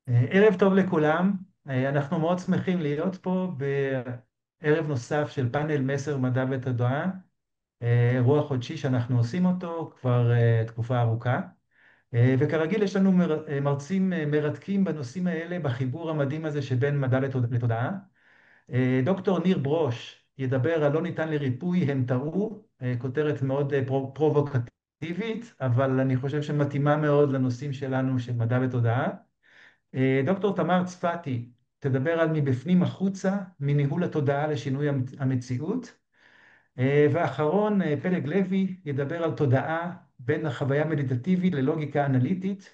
ערב טוב לכולם. אנחנו מאוד שמחים להיות פה בערב נוסף של פאנל מסר מדע ותודעה, אירוע חודשי שאנחנו עושים אותו כבר תקופה ארוכה. וכרגיל יש לנו מרצים מרתקים בנושאים האלה בחיבור המדהים הזה שבין מדע לתודעה. דוקטור ניר ברוש ידבר על לא ניתן לריפוי, הם טעו, כותרת מאוד פרובוקטיבית, אבל אני חושב שמתאימה מאוד לנושאים שלנו של מדע ותודעה. דוקטור תמר צפתי תדבר על מבפנים החוצה, מניהול התודעה לשינוי המציאות. ואחרון, פלג לוי ידבר על תודעה בין החוויה המדיטטיבית ללוגיקה אנליטית.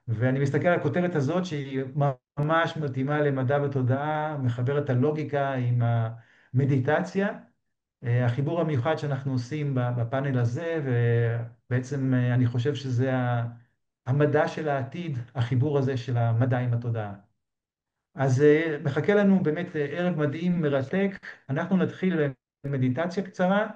ואני מסתכל על הכותרת הזאת שהיא ממש מתאימה למדע ותודעה, מחברת הלוגיקה עם המדיטציה. החיבור המיוחד שאנחנו עושים בפאנל הזה, ובעצם אני חושב שזה המדע של העתיד, החיבור הזה של המדע עם התודעה. אז מחכה לנו באמת ערב מדהים, מרתק. אנחנו נתחיל במדיטציה קצרה,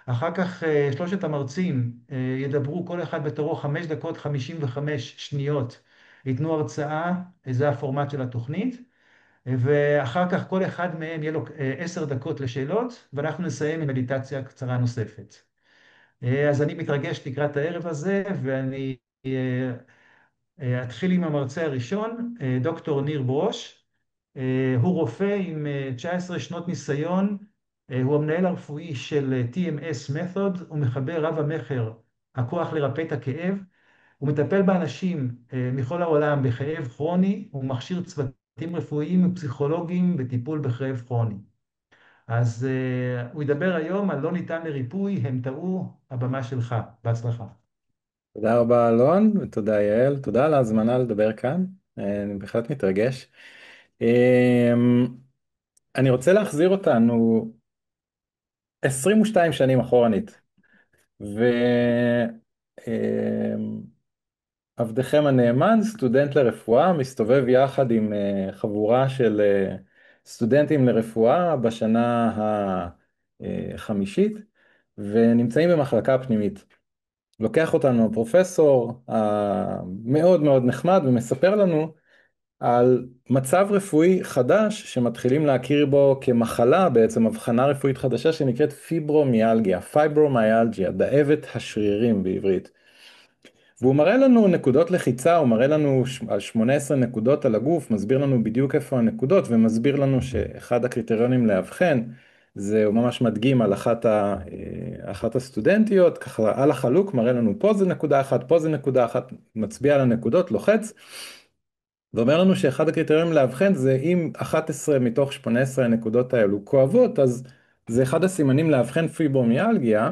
אחר כך שלושת המרצים ידברו כל אחד בתורו 5 דקות 55 שניות, ייתנו הרצאה, זה הפורמט של התוכנית, ואחר כך כל אחד מהם יהיה לו 10 דקות לשאלות, ואנחנו נסיים עם מדיטציה קצרה נוספת. אז אני מתרגש לקראת הערב הזה, ואני אתחיל עם המרצה הראשון, דוקטור ניר ברוש. הוא רופא עם 19 שנות ניסיון, הוא המנהל הרפואי של TMS Method, הוא מחבר רב המכר, הכוח לרפא את הכאב, הוא מטפל באנשים מכל העולם בכאב כרוני, הוא מכשיר צוותים רפואיים ופסיכולוגיים בטיפול בכאב כרוני. אז הוא ידבר היום על לא ניתן לריפוי, הם טעו, הבמה שלך, בהצלחה. תודה רבה אלון, ותודה יעל, תודה על ההזמנה לדבר כאן, אני בהחלט מתרגש. אמ, אני רוצה להחזיר אותנו 22 שנים אחורנית, ועבדכם הנאמן, סטודנט לרפואה, מסתובב יחד עם חבורה של סטודנטים לרפואה בשנה החמישית, ונמצאים במחלקה פנימית. לוקח אותנו הפרופסור המאוד מאוד נחמד ומספר לנו על מצב רפואי חדש שמתחילים להכיר בו כמחלה, בעצם הבחנה רפואית חדשה שנקראת פיברומיאלגיה, פייברומיאלגיה, דאבת השרירים בעברית. והוא מראה לנו נקודות לחיצה, הוא מראה לנו על 18 נקודות על הגוף, מסביר לנו בדיוק איפה הנקודות, ומסביר לנו שאחד הקריטריונים לאבחן, זה הוא ממש מדגים על אחת הסטודנטיות, ככה על החלוק, מראה לנו פה זה נקודה אחת, פה זה נקודה אחת, מצביע על הנקודות, לוחץ, ואומר לנו שאחד הקריטריונים לאבחן זה אם 11 מתוך 18 הנקודות האלו כואבות, אז זה אחד הסימנים לאבחן פיברומיאלגיה,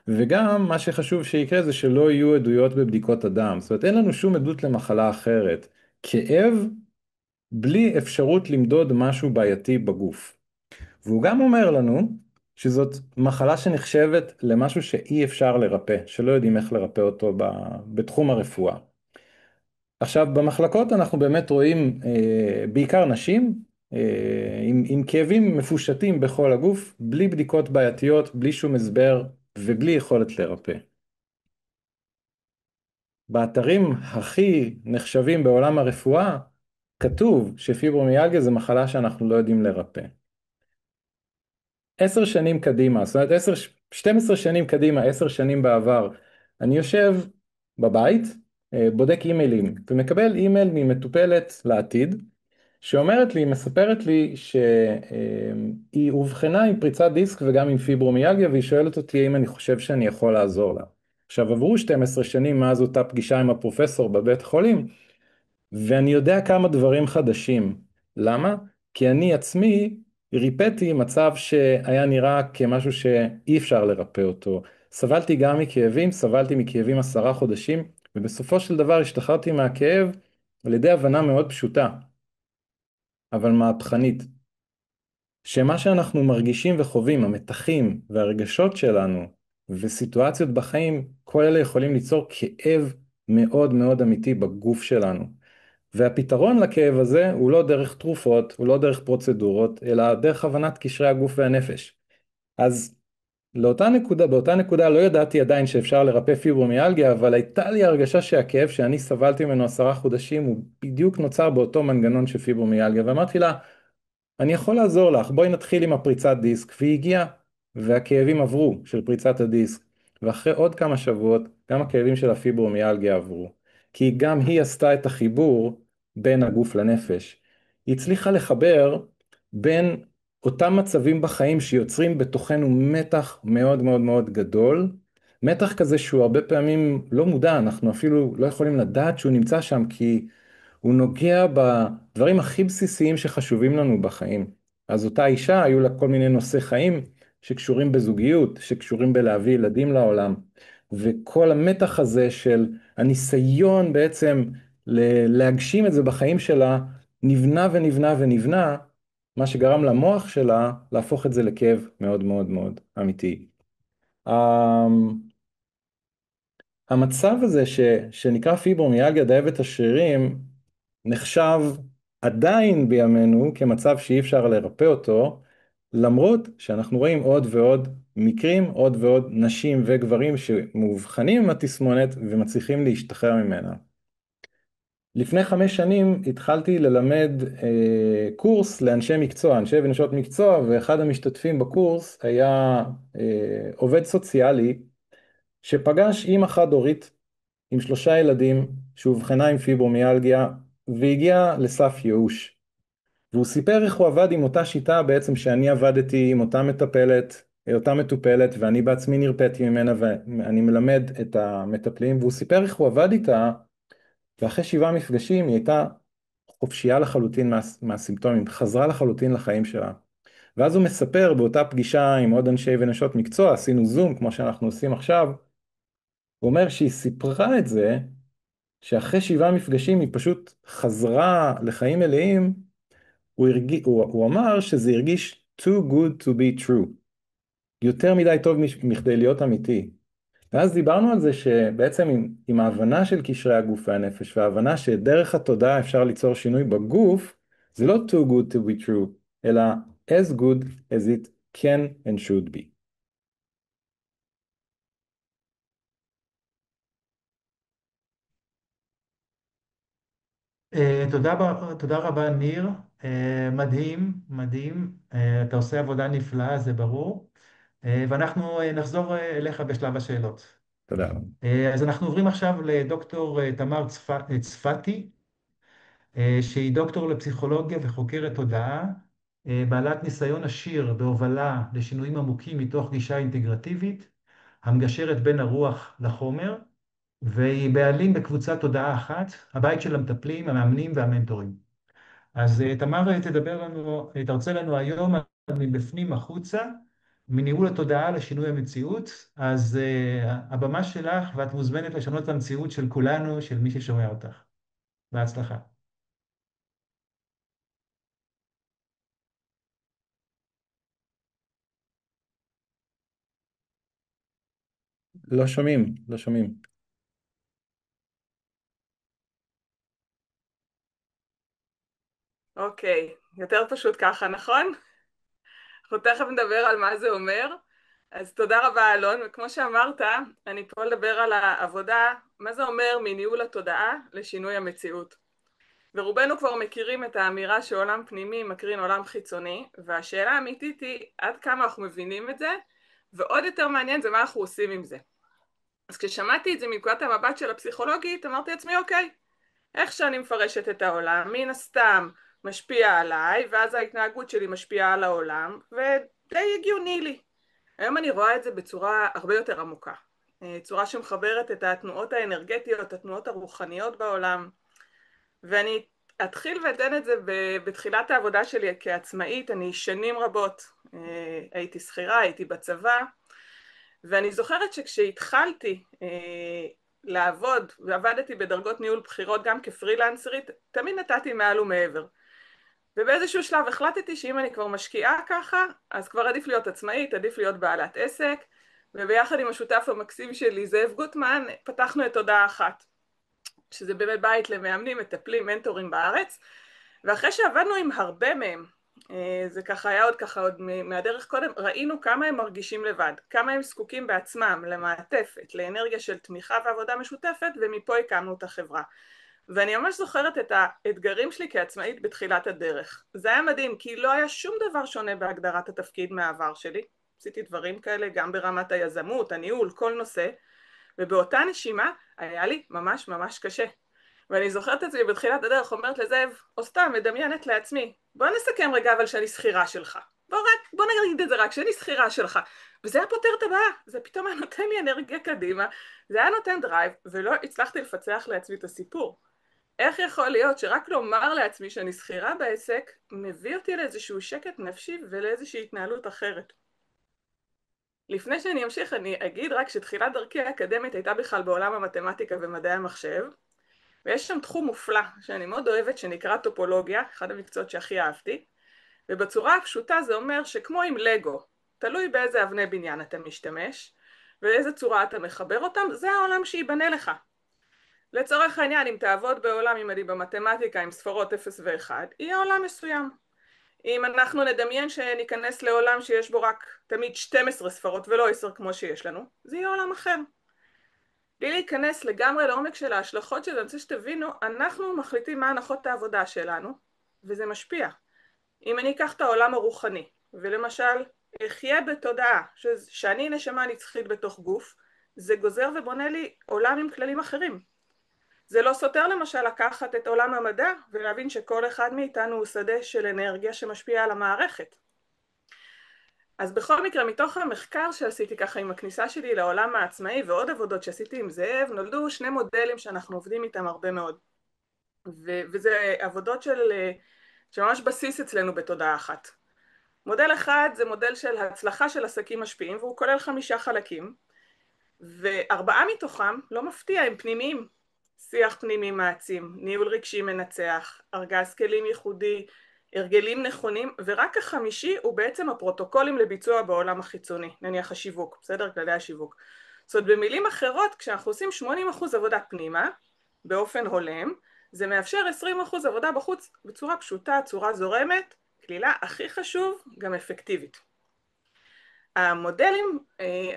וגם מה שחשוב שיקרה זה שלא יהיו עדויות בבדיקות הדם. זאת אומרת, אין לנו שום עדות למחלה אחרת. כאב בלי אפשרות למדוד משהו בעייתי בגוף. והוא גם אומר לנו שזאת מחלה שנחשבת למשהו שאי אפשר לרפא, שלא יודעים איך לרפא אותו בתחום הרפואה. עכשיו, במחלקות אנחנו באמת רואים בעיקר נשים עם כאבים מפושטים בכל הגוף, בלי בדיקות בעייתיות, בלי שום הסבר ובלי יכולת לרפא. באתרים הכי נחשבים בעולם הרפואה, כתוב שפיברומיאלגיה זה מחלה שאנחנו לא יודעים לרפא. 10 שנים קדימה, זאת אומרת 12 שנים קדימה, 10 שנים בעבר, אני יושב בבית, בודק אימיילים, ומקבל אימייל ממטופלת לעתיד, שאומרת לי, מספרת לי שהיא אובחנה עם פריצת דיסק וגם עם פיברומיאלגיה, והיא שואלת אותי אם אני חושב שאני יכול לעזור לה. עכשיו עברו 12 שנים מאז אותה פגישה עם הפרופסור בבית חולים, ואני יודע כמה דברים חדשים. למה? כי אני עצמי ריפאתי מצב שהיה נראה כמשהו שאי אפשר לרפא אותו. סבלתי גם מכאבים, סבלתי מכאבים 10 חודשים, ובסופו של דבר השתחררתי מהכאב על ידי הבנה מאוד פשוטה, אבל מהפכנית. שמה שאנחנו מרגישים וחווים, המתחים והרגשות שלנו וסיטואציות בחיים, כל אלה יכולים ליצור כאב מאוד מאוד אמיתי בגוף שלנו. והפתרון לכאב הזה הוא לא דרך תרופות, הוא לא דרך פרוצדורות, אלא דרך הבנת קשרי הגוף והנפש. אז באותה נקודה לא ידעתי עדיין שאפשר לרפא פיברומיאלגיה, אבל הייתה לי הרגשה שהכאב שאני סבלתי ממנו 10 חודשים הוא בדיוק נוצר באותו מנגנון של פיברומיאלגיה, ואמרתי לה, אני יכול לעזור לך, בואי נתחיל עם הפריצת דיסק, והיא הגיעה, והכאבים עברו של פריצת הדיסק, ואחרי עוד כמה שבועות, גם הכאבים של הפיברומיאלגיה עברו, כי גם היא עשתה את החיבור בין הגוף לנפש. היא הצליחה לחבר בין אותם מצבים בחיים שיוצרים בתוכנו מתח מאוד מאוד מאוד גדול, מתח כזה שהוא הרבה פעמים לא מודע, אנחנו אפילו לא יכולים לדעת שהוא נמצא שם, כי הוא נוגע בדברים הכי בסיסיים שחשובים לנו בחיים. אז אותה אישה, היו לה כל מיני נושאי חיים שקשורים בזוגיות, שקשורים בלהביא ילדים לעולם, וכל המתח הזה של הניסיון בעצם להגשים את זה בחיים שלה, נבנה ונבנה ונבנה, מה שגרם למוח שלה להפוך את זה לכאב מאוד מאוד מאוד אמיתי. המצב הזה שנקרא פיברומיאלגיה דאבת השרירים, נחשב עדיין בימינו כמצב שאי אפשר לרפא אותו, למרות שאנחנו רואים עוד ועוד מקרים, עוד ועוד נשים וגברים שמאובחנים עם התסמונת ומצליחים להשתחרר ממנה. לפני 5 שנים התחלתי ללמד קורס לאנשי מקצוע, אנשי ונשות מקצוע, ואחד המשתתפים בקורס היה עובד סוציאלי שפגש אימא חד-הורית עם 3 ילדים שאובחנה עם פיברומיאלגיה והגיע לסף ייאוש. והוא סיפר איך הוא עבד עם אותה שיטה בעצם שאני עבדתי עם אותה מטפלת, אותה מטופלת, ואני בעצמי נרפאתי ממנה ואני מלמד את המטפלים, והוא סיפר איך הוא עבד איתה, ואחרי 7 מפגשים היא הייתה חופשייה לחלוטין מהסימפטומים, חזרה לחלוטין לחיים שלה. ואז הוא מספר באותה פגישה עם עוד אנשי ונשות מקצוע, עשינו זום כמו שאנחנו עושים עכשיו, הוא אומר שהיא סיפרה את זה, שאחרי 7 מפגשים היא פשוט חזרה לחיים מלאים, הוא אמר שזה הרגיש too good to be true, יותר מדי טוב מכדי להיות אמיתי. ואז דיברנו על זה שבעצם עם ההבנה של קשרי הגוף והנפש, וההבנה שדרך התודעה אפשר ליצור שינוי בגוף, זה לא too good to be true, אלא as good as it can and should be. תודה רבה, ניר. מדהים, מדהים. אתה עושה עבודה נפלאה, זה ברור. ואנחנו נחזור אליך בשלב השאלות. תודה. אז אנחנו עוברים עכשיו לדוקטור תמר צפתי, שהיא דוקטור לפסיכולוגיה וחוקרת תודעה, בעלת ניסיון עשיר בהובלה לשינויים עמוקים מתוך גישה אינטגרטיבית, המגשרת בין הרוח לחומר, והיא בעלים בקבוצת תודעה אחת, הבית של המטפלים, המאמנים והמנטורים. אז תמר תרצה לנו היום על מבפנים החוצה, מניהול התודעה לשינוי המציאות. אז הבמה שלך, ואת מוזמנת לשנות את המציאות של כולנו, של מי ששומע אותך. בהצלחה. לא שומעים, לא שומעים. אוקיי, יותר פשוט ככה, נכון? אנחנו תכף נדבר על מה זה אומר. אז תודה רבה אלון, וכמו שאמרת, אני פה לדבר על העבודה, מה זה אומר מניהול התודעה לשינוי המציאות. ורובנו כבר מכירים את האמירה שעולם פנימי מקרין עולם חיצוני, והשאלה האמיתית היא עד כמה אנחנו מבינים את זה, ועוד יותר מעניין זה מה אנחנו עושים עם זה. אז כששמעתי את זה מנקודת המבט של הפסיכולוגית, אמרתי לעצמי, אוקיי, איך שאני מפרשת את העולם, מן הסתם משפיע עליי, ואז ההתנהגות שלי משפיעה על העולם, ודי הגיוני לי. היום אני רואה את זה בצורה הרבה יותר עמוקה. צורה שמחברת את התנועות האנרגטיות, התנועות הרוחניות בעולם, ואני אתחיל ואתן את זה בתחילת העבודה שלי כעצמאית. אני שנים רבות הייתי שכירה, הייתי בצבא, ואני זוכרת שכשהתחלתי לעבוד, ועבדתי בדרגות ניהול בחירות גם כפרילנסרית, תמיד נתתי מעל ומעבר. ובאיזשהו שלב החלטתי שאם אני כבר משקיעה ככה, אז כבר עדיף להיות עצמאית, עדיף להיות בעלת עסק, וביחד עם השותף המקסים שלי, זאב גוטמן, פתחנו את תודעה אחת, שזה באמת בית למאמנים, מטפלים, מנטורים בארץ, ואחרי שעבדנו עם הרבה מהם, זה ככה היה עוד ככה, עוד מהדרך קודם, ראינו כמה הם מרגישים לבד, כמה הם זקוקים בעצמם למעטפת, לאנרגיה של תמיכה ועבודה משותפת, ומפה הקמנו את החברה. ואני ממש זוכרת את האתגרים שלי כעצמאית בתחילת הדרך. זה היה מדהים, כי לא היה שום דבר שונה בהגדרת התפקיד מהעבר שלי. עשיתי דברים כאלה גם ברמת היזמות, הניהול, כל נושא, ובאותה נשימה היה לי ממש ממש קשה. ואני זוכרת את עצמי בתחילת הדרך אומרת לזאב, או סתם מדמיינת לעצמי, בוא נסכם רגע אבל שאני שכירה שלך. בוא נגיד את זה רק, שאני שכירה שלך. וזה היה פותר את הבעיה, זה פתאום היה נותן לי אנרגיה קדימה, זה היה נותן דרייב, ולא הצלחתי לפצח לעצמי את הסיפור. איך יכול להיות שרק לומר לעצמי שאני שכירה בעסק, מביא אותי לאיזשהו שקט נפשי ולאיזושהי התנהלות אחרת. לפני שאני אמשיך, אני אגיד רק שתחילת דרכי האקדמית הייתה בכלל בעולם המתמטיקה ומדעי המחשב, ויש שם תחום מופלא שאני מאוד אוהבת שנקרא טופולוגיה, אחד המקצועות שהכי אהבתי, ובצורה הפשוטה זה אומר שכמו עם לגו, תלוי באיזה אבני בניין אתה משתמש, ואיזה צורה אתה מחבר אותם, זה העולם שיבנה לך. לצורך העניין, אם תעבוד בעולם, אם אני במתמטיקה עם ספרות 0 ו-1, יהיה עולם מסוים. אם אנחנו נדמיין שניכנס לעולם שיש בו רק תמיד 12 ספרות ולא 10 כמו שיש לנו, זה יהיה עולם אחר. בלי להיכנס לגמרי לעומק של ההשלכות של זה, אני רוצה שתבינו, אנחנו מחליטים מה הנחות העבודה שלנו, וזה משפיע. אם אני אקח את העולם הרוחני, ולמשל, אחיה בתודעה, שאני נשמה נצחית בתוך גוף, זה גוזר ובונה לי עולם עם כללים אחרים. זה לא סותר למשל לקחת את עולם המדע, ולהבין שכל אחד מאיתנו הוא שדה של אנרגיה שמשפיעה על המערכת. אז בכל מקרה, מתוך המחקר שעשיתי ככה עם הכניסה שלי לעולם העצמאי ועוד עבודות שעשיתי עם זאב, נולדו שני מודלים שאנחנו עובדים איתם הרבה מאוד. וזה עבודות שממש בסיס אצלנו בתודעה אחת. מודל אחד זה מודל של הצלחה של עסקים משפיעים, והוא כולל 5 חלקים, ו4 מתוכם, לא מפתיע, הם פנימיים. שיח פנימי מעצים, ניהול רגשי מנצח, ארגז כלים ייחודי, הרגלים נכונים, ורק החמישי הוא בעצם הפרוטוקולים לביצוע בעולם החיצוני, נניח השיווק, בסדר? כללי השיווק. זאת אומרת, במילים אחרות, כשאנחנו עושים 80% עבודה פנימה, באופן הולם, זה מאפשר 20% עבודה בחוץ בצורה פשוטה, צורה זורמת, כלילה הכי חשוב, גם אפקטיבית. המודלים,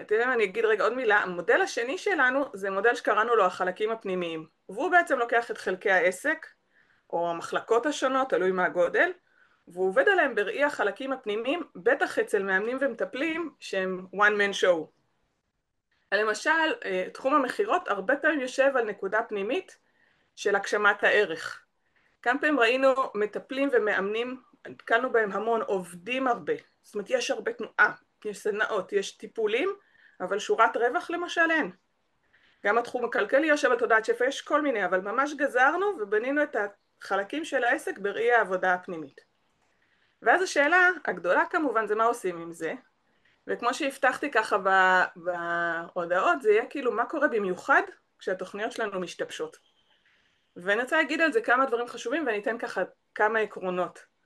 אתם יודעים, אני אגיד רגע עוד מילה, המודל השני שלנו זה מודל שקראנו לו החלקים הפנימיים, והוא בעצם לוקח את חלקי העסק, או המחלקות השונות, תלוי מה הגודל, והוא עובד עליהם בראי החלקים הפנימיים, בטח אצל מאמנים ומטפלים שהם one man show. למשל, תחום המחירות הרבה פעמים יושב על נקודה פנימית של הגשמת הערך. כמה פעמים ראינו מטפלים ומאמנים, נתקלנו בהם המון, עובדים הרבה, זאת אומרת יש הרבה תנועה, יש סדנאות, יש טיפולים, אבל שורת רווח למשל אין. גם התחום הכלכלי יושב על תודעת שפע, יש כל מיני, אבל ממש גזרנו ובנינו את החלקים של העסק בראי העבודה הפנימית. ואז השאלה הגדולה כמובן זה מה עושים עם זה, וכמו שהבטחתי ככה בהודעות, זה יהיה כאילו מה קורה במיוחד כשהתוכניות שלנו משתבשות. ואני רוצה להגיד על זה כמה דברים חשובים ואני אתן ככה כמה עקרונות.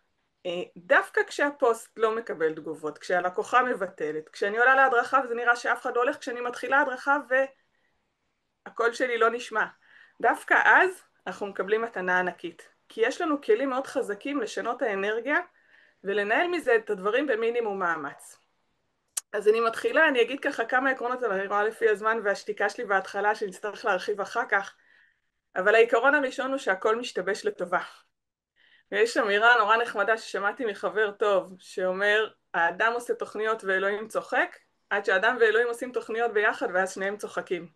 דווקא כשהפוסט לא מקבל תגובות, כשהלקוחה מבטלת, כשאני עולה להדרכה וזה נראה שאף אחד לא הולך, כשאני מתחילה הדרכה והקול שלי לא נשמע, דווקא אז אנחנו מקבלים מתנה ענקית, כי יש לנו כלים מאוד חזקים לשנות האנרגיה ולנהל מזה את הדברים במינימום מאמץ. אז אני מתחילה, אני אגיד ככה כמה עקרונות, אבל אני רואה לפי הזמן והשתיקה שלי בהתחלה שנצטרך להרחיב אחר כך, אבל העיקרון הראשון הוא שהכל משתבש לטובה. ויש אמירה נורא נחמדה ששמעתי מחבר טוב, שאומר, האדם עושה תוכניות ואלוהים צוחק, עד שהאדם ואלוהים עושים תוכניות ביחד ואז שניהם צוחקים.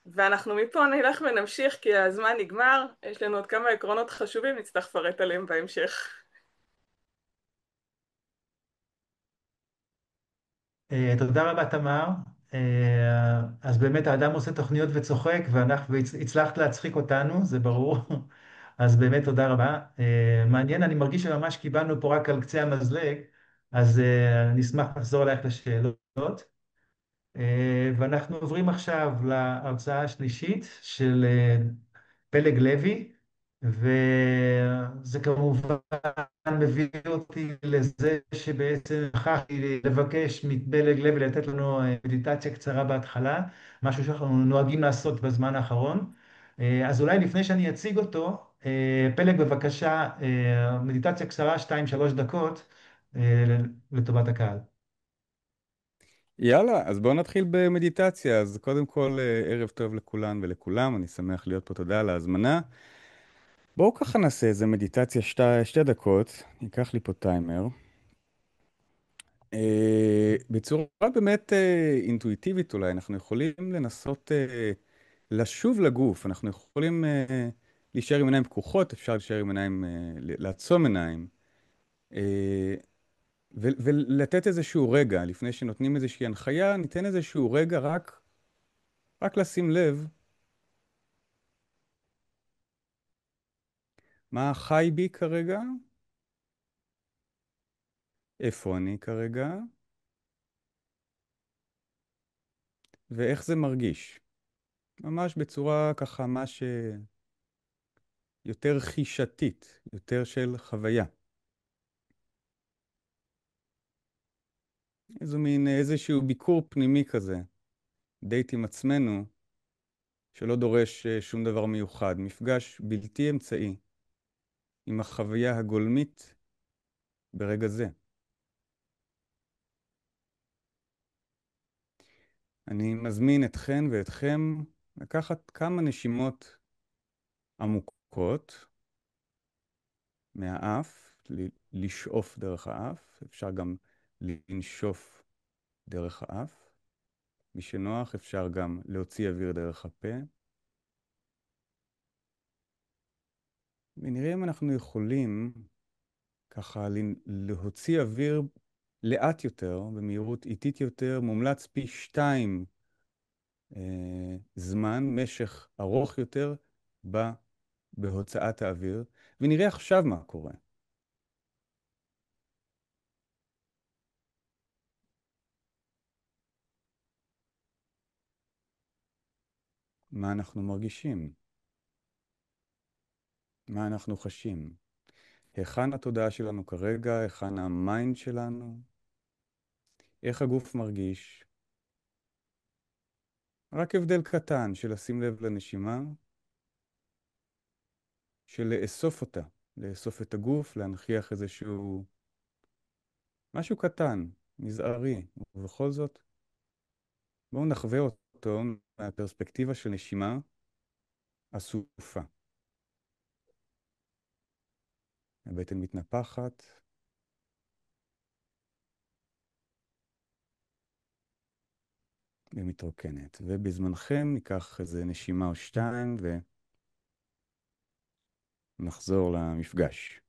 ואנחנו מפה נלך ונמשיך כי הזמן נגמר, יש לנו עוד כמה עקרונות חשובים, נצטרך לפרט עליהם בהמשך. תודה רבה תמר. אז באמת האדם עושה תוכניות וצוחק, והצלחת להצחיק אותנו, זה ברור. אז באמת תודה רבה. מעניין, אני מרגיש שממש קיבלנו פה רק על קצה המזלג, אז נשמח לחזור אלייך לשאלות. ואנחנו עוברים עכשיו להרצאה השלישית של פלג לוי, וזה כמובן מביא אותי לזה שבעצם בחרתי לבקש מפלג לוי לתת לנו מדיטציה קצרה בהתחלה, משהו שאנחנו נוהגים לעשות בזמן האחרון. אז אולי לפני שאני אציג אותו, פלג, בבקשה, מדיטציה קצרה, 2-3 דקות, לטובת הקהל. יאללה, אז בואו נתחיל במדיטציה. אז קודם כל, ערב טוב לכולן ולכולם, אני שמח להיות פה, תודה על ההזמנה. בואו ככה נעשה איזה מדיטציה 2 דקות, ייקח לי פה טיימר. בצורה באמת אינטואיטיבית אולי, אנחנו יכולים לנסות לשוב לגוף, אנחנו יכולים להישאר עם עיניים פקוחות, אפשר להישאר עם עיניים, לעצום עיניים, אה, ולתת איזשהו רגע, לפני שנותנים איזושהי הנחיה, ניתן איזשהו רגע רק לשים לב מה חי בי כרגע, איפה אני כרגע, ואיך זה מרגיש. ממש בצורה ככה, ממש יותר חישתית, יותר של חוויה. איזשהו ביקור פנימי כזה, דייט עם עצמנו, שלא דורש שום דבר מיוחד, מפגש בלתי אמצעי עם החוויה הגולמית ברגע זה. אני מזמין אתכן ואתכם לקחת כמה נשימות עמוקות מהאף, לשאוף דרך האף, אפשר גם לנשוף דרך האף. מי שנוח אפשר גם להוציא אוויר דרך הפה. ונראה אם אנחנו יכולים ככה להוציא אוויר לאט יותר, במהירות איטית יותר, מומלץ פי 2 זמן, משך ארוך יותר בהוצאת האוויר, ונראה עכשיו מה קורה. מה אנחנו מרגישים? מה אנחנו חשים? היכן התודעה שלנו כרגע? היכן המיינד שלנו? איך הגוף מרגיש? רק הבדל קטן של לשים לב לנשימה, של לאסוף אותה, לאסוף את הגוף, להנכיח איזשהו משהו קטן, מזערי, ובכל זאת בואו נחווה אותו מהפרספקטיבה של נשימה אסופה. הבטן מתנפחת, ומתרוקנת. ובזמנכם ניקח איזה נשימה או 2 ונחזור למפגש.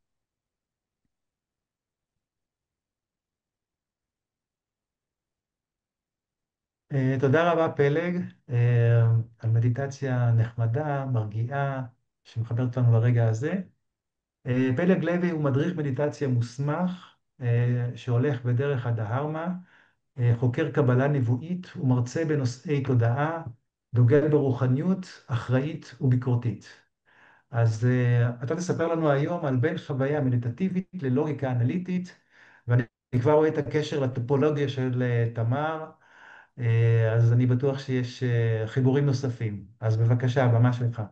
תודה רבה, פלג, על מדיטציה נחמדה, מרגיעה, שמחברת אותנו לרגע הזה. פלג לוי הוא מדריך מדיטציה מוסמך, שהולך בדרך הדהרמה, חוקר קבלה נבואית ומרצה בנושאי תודעה, דוגל ברוחניות, אחראית וביקורתית. אז אתה תספר לנו היום על בין חוויה מדיטטיבית ללוגיקה אנליטית, ואני כבר רואה את הקשר לטופולוגיה של תמר, אז אני בטוח שיש חיבורים נוספים. אז בבקשה, הבמה שלך.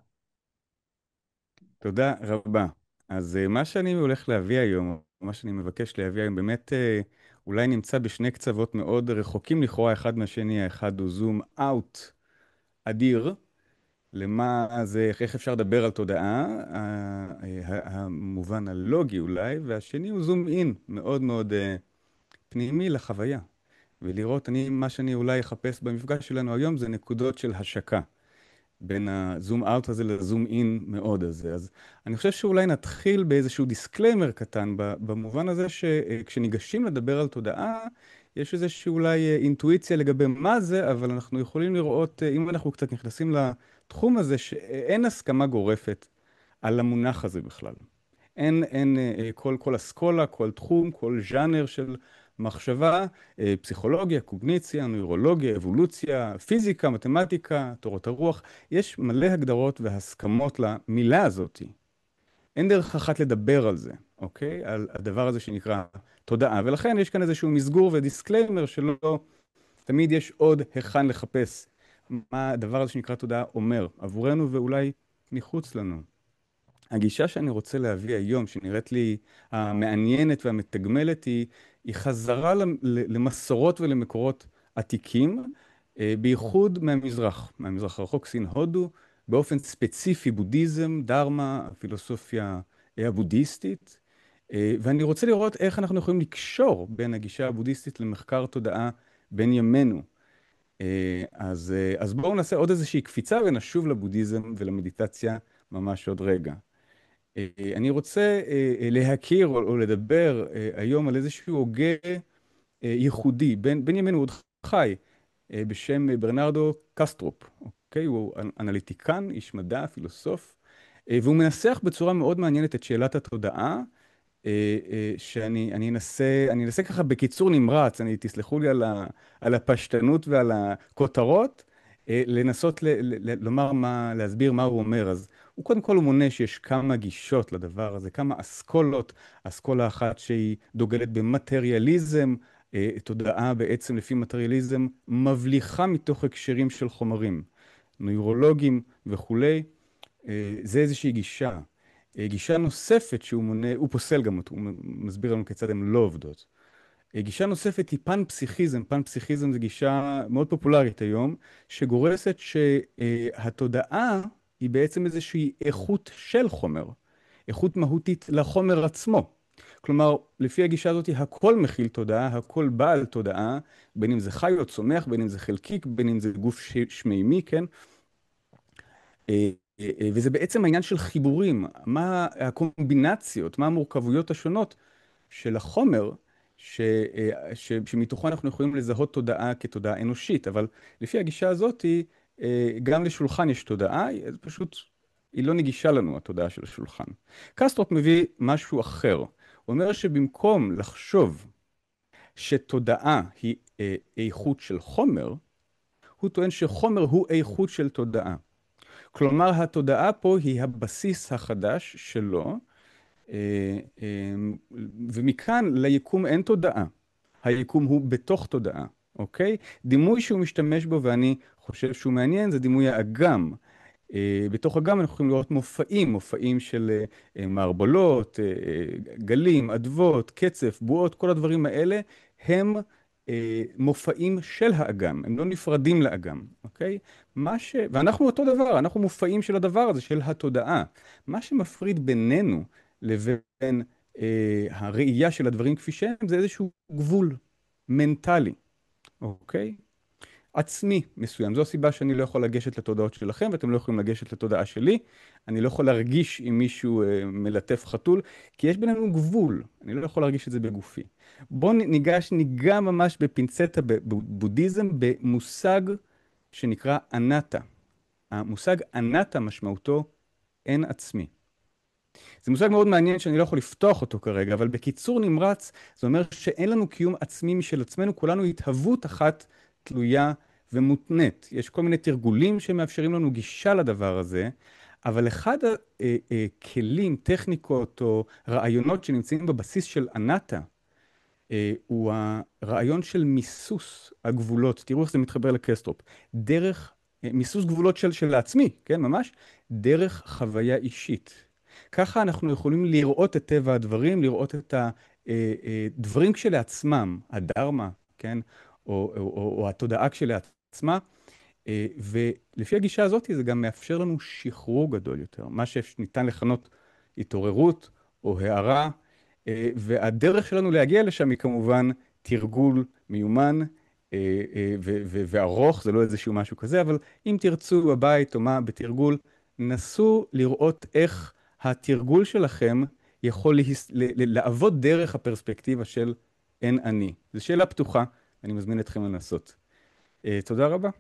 תודה רבה. אז מה שאני הולך להביא היום, מה שאני מבקש להביא היום, באמת אולי נמצא בשני קצוות מאוד רחוקים לכאורה אחד מהשני. האחד הוא זום אאוט אדיר, למה זה, איך אפשר לדבר על תודעה, המובן הלוגי אולי, והשני הוא זום אין, מאוד מאוד פנימי לחוויה. ולראות, מה שאני אולי אחפש במפגש שלנו היום זה נקודות של השקה. בין הזום אאוט הזה לזום אין מאוד הזה. אז אני חושב שאולי נתחיל באיזשהו דיסקליימר קטן, במובן הזה שכשניגשים לדבר על תודעה, יש איזושהי אולי אינטואיציה לגבי מה זה, אבל אנחנו יכולים לראות, אם אנחנו קצת נכנסים לתחום הזה, שאין הסכמה גורפת על המונח הזה בכלל. אין כל אסכולה, כל תחום, כל ז'אנר של מחשבה, פסיכולוגיה, קוגניציה, נוירולוגיה, אבולוציה, פיזיקה, מתמטיקה, תורת הרוח. יש מלא הגדרות והסכמות למילה הזאת. אין דרך אחת לדבר על זה, אוקיי? על הדבר הזה שנקרא תודעה. ולכן יש כאן איזשהו מסגור ודיסקליימר שלא תמיד יש עוד היכן לחפש מה הדבר הזה שנקרא תודעה אומר עבורנו ואולי מחוץ לנו. הגישה שאני רוצה להביא היום, שנראית לי המעניינת והמתגמלת, היא חזרה למסורות ולמקורות עתיקים, בייחוד מהמזרח הרחוק, סין, הודו, באופן ספציפי בודהיזם, דרמה, הפילוסופיה הבודהיסטית, ואני רוצה לראות איך אנחנו יכולים לקשור בין הגישה הבודהיסטית למחקר תודעה בין ימינו. אז בואו נעשה עוד איזושהי קפיצה ונשוב לבודהיזם ולמדיטציה ממש עוד רגע. אני רוצה להכיר או לדבר היום על איזשהו הוגה ייחודי, בן ימינו עוד חי, בשם ברנרדו קסטרופ. אוקיי? הוא אנליטיקן, איש מדע, פילוסוף, והוא מנסח בצורה מאוד מעניינת את שאלת התודעה, שאני אנסה ככה בקיצור נמרץ, תסלחו לי על הפשטנות ועל הכותרות, לנסות לומר להסביר מה הוא אומר. אז הוא קודם כל הוא מונה שיש כמה גישות לדבר הזה, כמה אסכולות, אסכולה אחת שהיא דוגלת במטריאליזם, תודעה בעצם לפי מטריאליזם מבליחה מתוך הקשרים של חומרים, נוירולוגים וכולי. זה איזושהי גישה. גישה נוספת שהוא מונה, הוא פוסל גם אותו, הוא מסביר לנו כיצד הן לא עובדות. גישה נוספת היא פן-פסיכיזם. פן-פסיכיזם זה גישה מאוד פופולרית היום, שגורסת שהתודעה היא בעצם איזושהי איכות של חומר, איכות מהותית לחומר עצמו. כלומר, לפי הגישה הזאת, הכל מכיל תודעה, הכל בעל תודעה, בין אם זה חי או צומח, בין אם זה חלקיק, בין אם זה גוף שמימי, כן? וזה בעצם העניין של חיבורים, מה הקומבינציות, מה המורכבויות השונות של החומר, שמתוכו אנחנו יכולים לזהות תודעה כתודעה אנושית. אבל לפי הגישה הזאת, גם לשולחן יש תודעה, פשוט היא לא נגישה לנו, התודעה של השולחן. קסטרופ מביא משהו אחר. הוא אומר שבמקום לחשוב שתודעה היא איכות של חומר, הוא טוען שחומר הוא איכות של תודעה. כלומר, התודעה פה היא הבסיס החדש שלו, ומכאן ליקום אין תודעה. היקום הוא בתוך תודעה, אוקיי? דימוי שהוא משתמש בו, ואני חושב שהוא מעניין, זה דימוי האגם. בתוך אגם אנחנו יכולים לראות מופעים של מערבולות, גלים, אדוות, קצף, בועות, כל הדברים האלה הם מופעים של האגם, הם לא נפרדים לאגם, אוקיי? ואנחנו אותו דבר, אנחנו מופעים של הדבר הזה, של התודעה. מה שמפריד בינינו לבין הראייה של הדברים כפי שהם, זה איזשהו גבול מנטלי, אוקיי? עצמי מסוים. זו הסיבה שאני לא יכול לגשת לתודעות שלכם, ואתם לא יכולים לגשת לתודעה שלי. אני לא יכול להרגיש אם מישהו מלטף חתול, כי יש בינינו גבול. אני לא יכול להרגיש את זה בגופי. בואו ניגע ממש בפינצטה בבודהיזם, במושג שנקרא אנטה. המושג אנטה משמעותו אין עצמי. זה מושג מאוד מעניין שאני לא יכול לפתוח אותו כרגע, אבל בקיצור נמרץ, זה אומר שאין לנו קיום עצמי משל עצמנו, כולנו התהוות אחת תלויה ומותנית. יש כל מיני תרגולים שמאפשרים לנו גישה לדבר הזה, אבל אחד הכלים, טכניקות או רעיונות שנמצאים בבסיס של אנטה, הוא הרעיון של מיסוס הגבולות. תראו איך זה מתחבר לקסטרופ. דרך מיסוס גבולות של העצמי, כן, ממש, דרך חוויה אישית. ככה אנחנו יכולים לראות את טבע הדברים, לראות את הדברים כשלעצמם, הדרמה, כן, או התודעה כשלעצמה, ולפי הגישה הזאת זה גם מאפשר לנו שחרור גדול יותר, מה שניתן לכנות התעוררות או הערה, והדרך שלנו להגיע לשם היא כמובן תרגול מיומן וארוך, זה לא איזשהו משהו כזה, אבל אם תרצו בבית או מה בתרגול, נסו לראות איך התרגול שלכם יכול לעבוד דרך הפרספקטיבה של אין אני. זו שאלה פתוחה, אני מזמין אתכם לנסות. תודה רבה.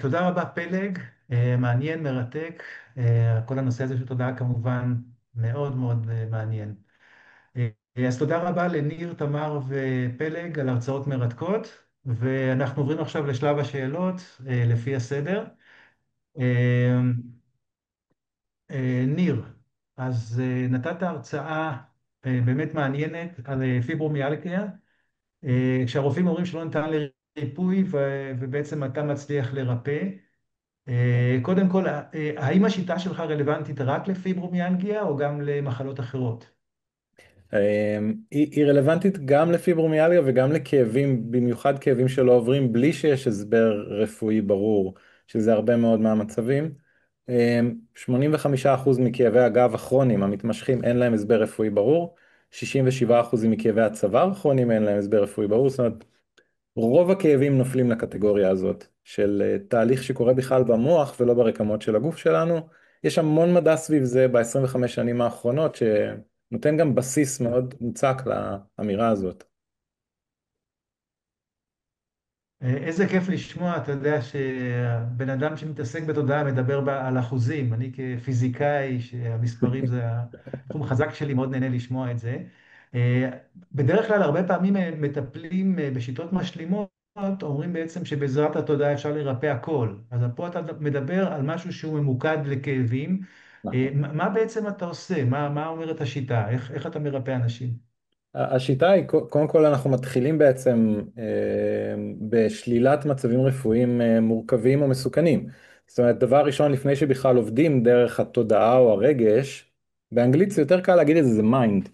תודה רבה פלג, מעניין, מרתק. כל הנושא הזה של תודעה כמובן מאוד מאוד מעניין. אז תודה רבה לניר, תמר ופלג על הרצאות מרתקות, ואנחנו עוברים עכשיו לשלב השאלות לפי הסדר. ניר, אז נתת הרצאה באמת מעניינת על פיברומיאלגיה, כשהרופאים אומרים שלא ניתן לריפוי ובעצם אתה מצליח לרפא. קודם כל, האם השיטה שלך רלוונטית רק לפיברומיאלגיה או גם למחלות אחרות? היא רלוונטית גם לפיברומיאלגיה וגם לכאבים, במיוחד כאבים שלא עוברים בלי שיש הסבר רפואי ברור, שזה הרבה מאוד מהמצבים. 85% מכאבי הגב הכרוניים המתמשכים אין להם הסבר רפואי ברור, 67% מכאבי הצוואר הכרוניים אין להם הסבר רפואי ברור, זאת אומרת, רוב הכאבים נופלים לקטגוריה הזאת של תהליך שקורה בכלל במוח ולא ברקמות של הגוף שלנו. יש המון מדע סביב זה ב-25 שנים האחרונות שנותן גם בסיס מאוד מוצק לאמירה הזאת. איזה כיף לשמוע, אתה יודע שבן אדם שמתעסק בתודעה מדבר על אחוזים. אני כפיזיקאי, שהמספרים זה התחום החזק שלי, מאוד נהנה לשמוע את זה. בדרך כלל, הרבה פעמים מטפלים בשיטות משלימות, אומרים בעצם שבעזרת התודעה אפשר לרפא הכל. אז פה אתה מדבר על משהו שהוא ממוקד לכאבים. נכון. מה בעצם אתה עושה? מה אומרת השיטה? איך אתה מרפא אנשים? השיטה היא, קודם כל אנחנו מתחילים בעצם בשלילת מצבים רפואיים מורכבים או מסוכנים. זאת אומרת, דבר ראשון, לפני שבכלל עובדים דרך התודעה או הרגש, באנגלית זה יותר קל להגיד את זה, זה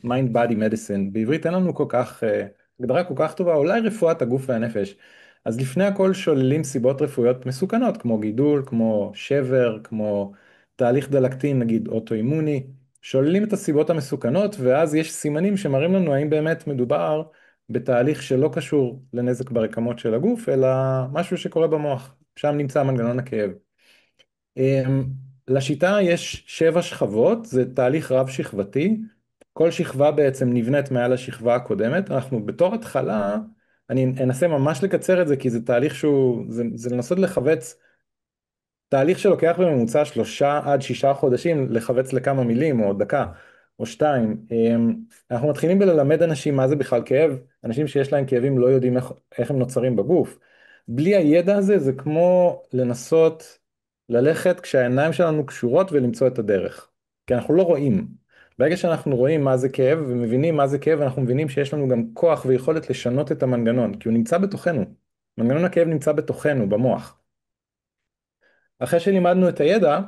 mind body medicine. בעברית אין לנו כל כך, הגדרה כל כך טובה, אולי רפואת הגוף והנפש. אז לפני הכל שוללים סיבות רפואיות מסוכנות, כמו גידול, כמו שבר, כמו תהליך דלקתי, נגיד אוטואימוני. שוללים את הסיבות המסוכנות, ואז יש סימנים שמראים לנו האם באמת מדובר בתהליך שלא קשור לנזק ברקמות של הגוף, אלא משהו שקורה במוח. שם נמצא מנגנון הכאב. לשיטה יש 7 שכבות, זה תהליך רב שכבתי. כל שכבה בעצם נבנית מעל השכבה הקודמת. אנחנו בתור התחלה, אני אנסה ממש לקצר את זה, כי זה תהליך שהוא, זה לנסות לחבץ תהליך שלוקח בממוצע 3 עד 6 חודשים לחבץ לכמה מילים או דקה או שתיים. אנחנו מתחילים בללמד אנשים מה זה בכלל כאב. אנשים שיש להם כאבים לא יודעים איך הם נוצרים בגוף. בלי הידע הזה זה כמו לנסות ללכת כשהעיניים שלנו קשורות ולמצוא את הדרך. כי אנחנו לא רואים. ברגע שאנחנו רואים מה זה כאב ומבינים מה זה כאב, אנחנו מבינים שיש לנו גם כוח ויכולת לשנות את המנגנון, כי הוא נמצא בתוכנו. מנגנון הכאב נמצא בתוכנו, במוח. אחרי שלימדנו את הידע,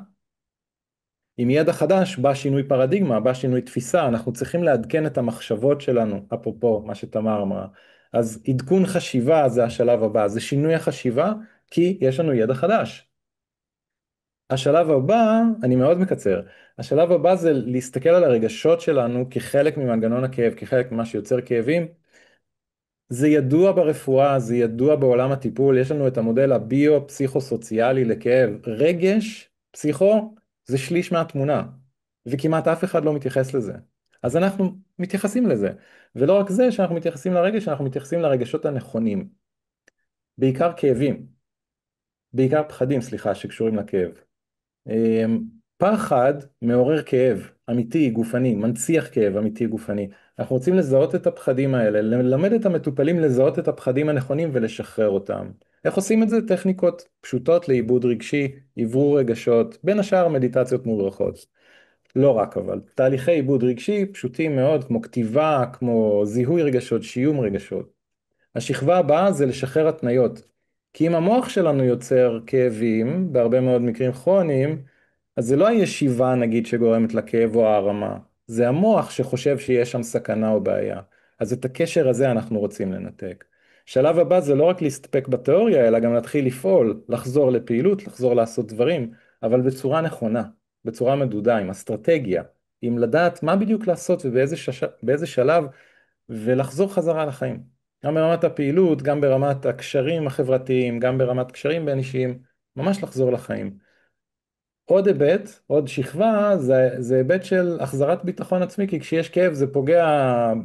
עם ידע חדש בא שינוי פרדיגמה, בא שינוי תפיסה, אנחנו צריכים לעדכן את המחשבות שלנו, אפרופו מה שתמר אמרה. אז עדכון חשיבה זה השלב הבא, זה שינוי החשיבה, כי יש לנו ידע חדש. השלב הבא, אני מאוד מקצר, השלב הבא זה להסתכל על הרגשות שלנו כחלק ממנגנון הכאב, כחלק ממה שיוצר כאבים. זה ידוע ברפואה, זה ידוע בעולם הטיפול, יש לנו את המודל הביו-פסיכו-סוציאלי לכאב. רגש, פסיכו, זה שליש מהתמונה, וכמעט אף אחד לא מתייחס לזה. אז אנחנו מתייחסים לזה, ולא רק זה שאנחנו מתייחסים לרגש, אנחנו מתייחסים לרגשות הנכונים. בעיקר כאבים, בעיקר פחדים, סליחה, שקשורים לכאב. פחד מעורר כאב אמיתי, גופני, מנציח כאב אמיתי, גופני. אנחנו רוצים לזהות את הפחדים האלה, ללמד את המטופלים לזהות את הפחדים הנכונים ולשחרר אותם. איך עושים את זה? טכניקות פשוטות לעיבוד רגשי, עברור רגשות, בין השאר מדיטציות מודרכות. לא רק אבל, תהליכי עיבוד רגשי פשוטים מאוד, כמו כתיבה, כמו זיהוי רגשות, שיום רגשות. השכבה הבאה זה לשחרר התניות. כי אם המוח שלנו יוצר כאבים, בהרבה מאוד מקרים כרוניים, אז זה לא הישיבה נגיד שגורמת לכאב או ההרמה, זה המוח שחושב שיש שם סכנה או בעיה. אז את הקשר הזה אנחנו רוצים לנתק. שלב הבא זה לא רק להסתפק בתיאוריה, אלא גם להתחיל לפעול, לחזור לפעילות, לחזור לעשות דברים, אבל בצורה נכונה, בצורה מדודה, עם אסטרטגיה, עם לדעת מה בדיוק לעשות ובאיזה שלב, ולחזור חזרה לחיים. גם ברמת הפעילות, גם ברמת הקשרים החברתיים, גם ברמת קשרים בין אישיים, ממש לחזור לחיים. עוד היבט, עוד שכבה, זה היבט של החזרת ביטחון עצמי, כי כשיש כאב זה פוגע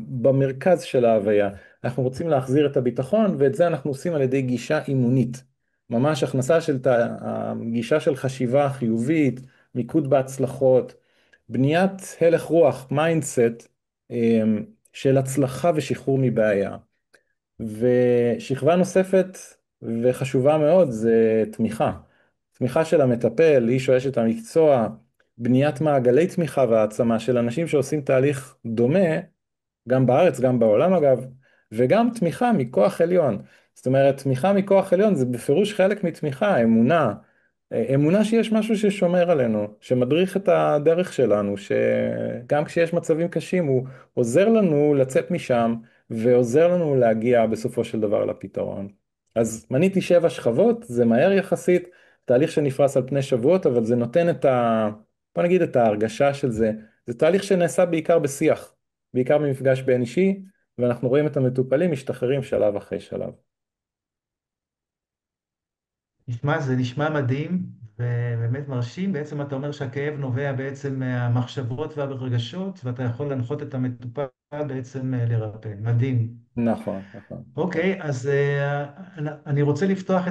במרכז של ההוויה. אנחנו רוצים להחזיר את הביטחון, ואת זה אנחנו עושים על ידי גישה אימונית. ממש הכנסה של גישה של חשיבה חיובית, מיקוד בהצלחות, בניית הלך רוח, מיינדסט, של הצלחה ושחרור מבעיה. ושכבה נוספת וחשובה מאוד זה תמיכה. תמיכה של המטפל, איש או אשת המקצוע, בניית מעגלי תמיכה והעצמה של אנשים שעושים תהליך דומה, גם בארץ, גם בעולם אגב, וגם תמיכה מכוח עליון. זאת אומרת, תמיכה מכוח עליון זה בפירוש חלק מתמיכה, אמונה, אמונה שיש משהו ששומר עלינו, שמדריך את הדרך שלנו, שגם כשיש מצבים קשים הוא עוזר לנו לצאת משם ועוזר לנו להגיע בסופו של דבר לפתרון. אז מניתי 7 שכבות, זה מהר יחסית, תהליך שנפרס על פני שבועות, אבל זה נותן בוא נגיד את ההרגשה של זה. זה תהליך שנעשה בעיקר בשיח, בעיקר במפגש בין אישי, ואנחנו רואים את המטופלים משתחררים שלב אחרי שלב. זה נשמע מדהים ובאמת מרשים. בעצם אתה אומר שהכאב נובע בעצם מהמחשבות והרגשות, ואתה יכול להנחות את המטופל בעצם לרפא. מדהים. נכון, נכון. אוקיי, אז אני רוצה לפתוח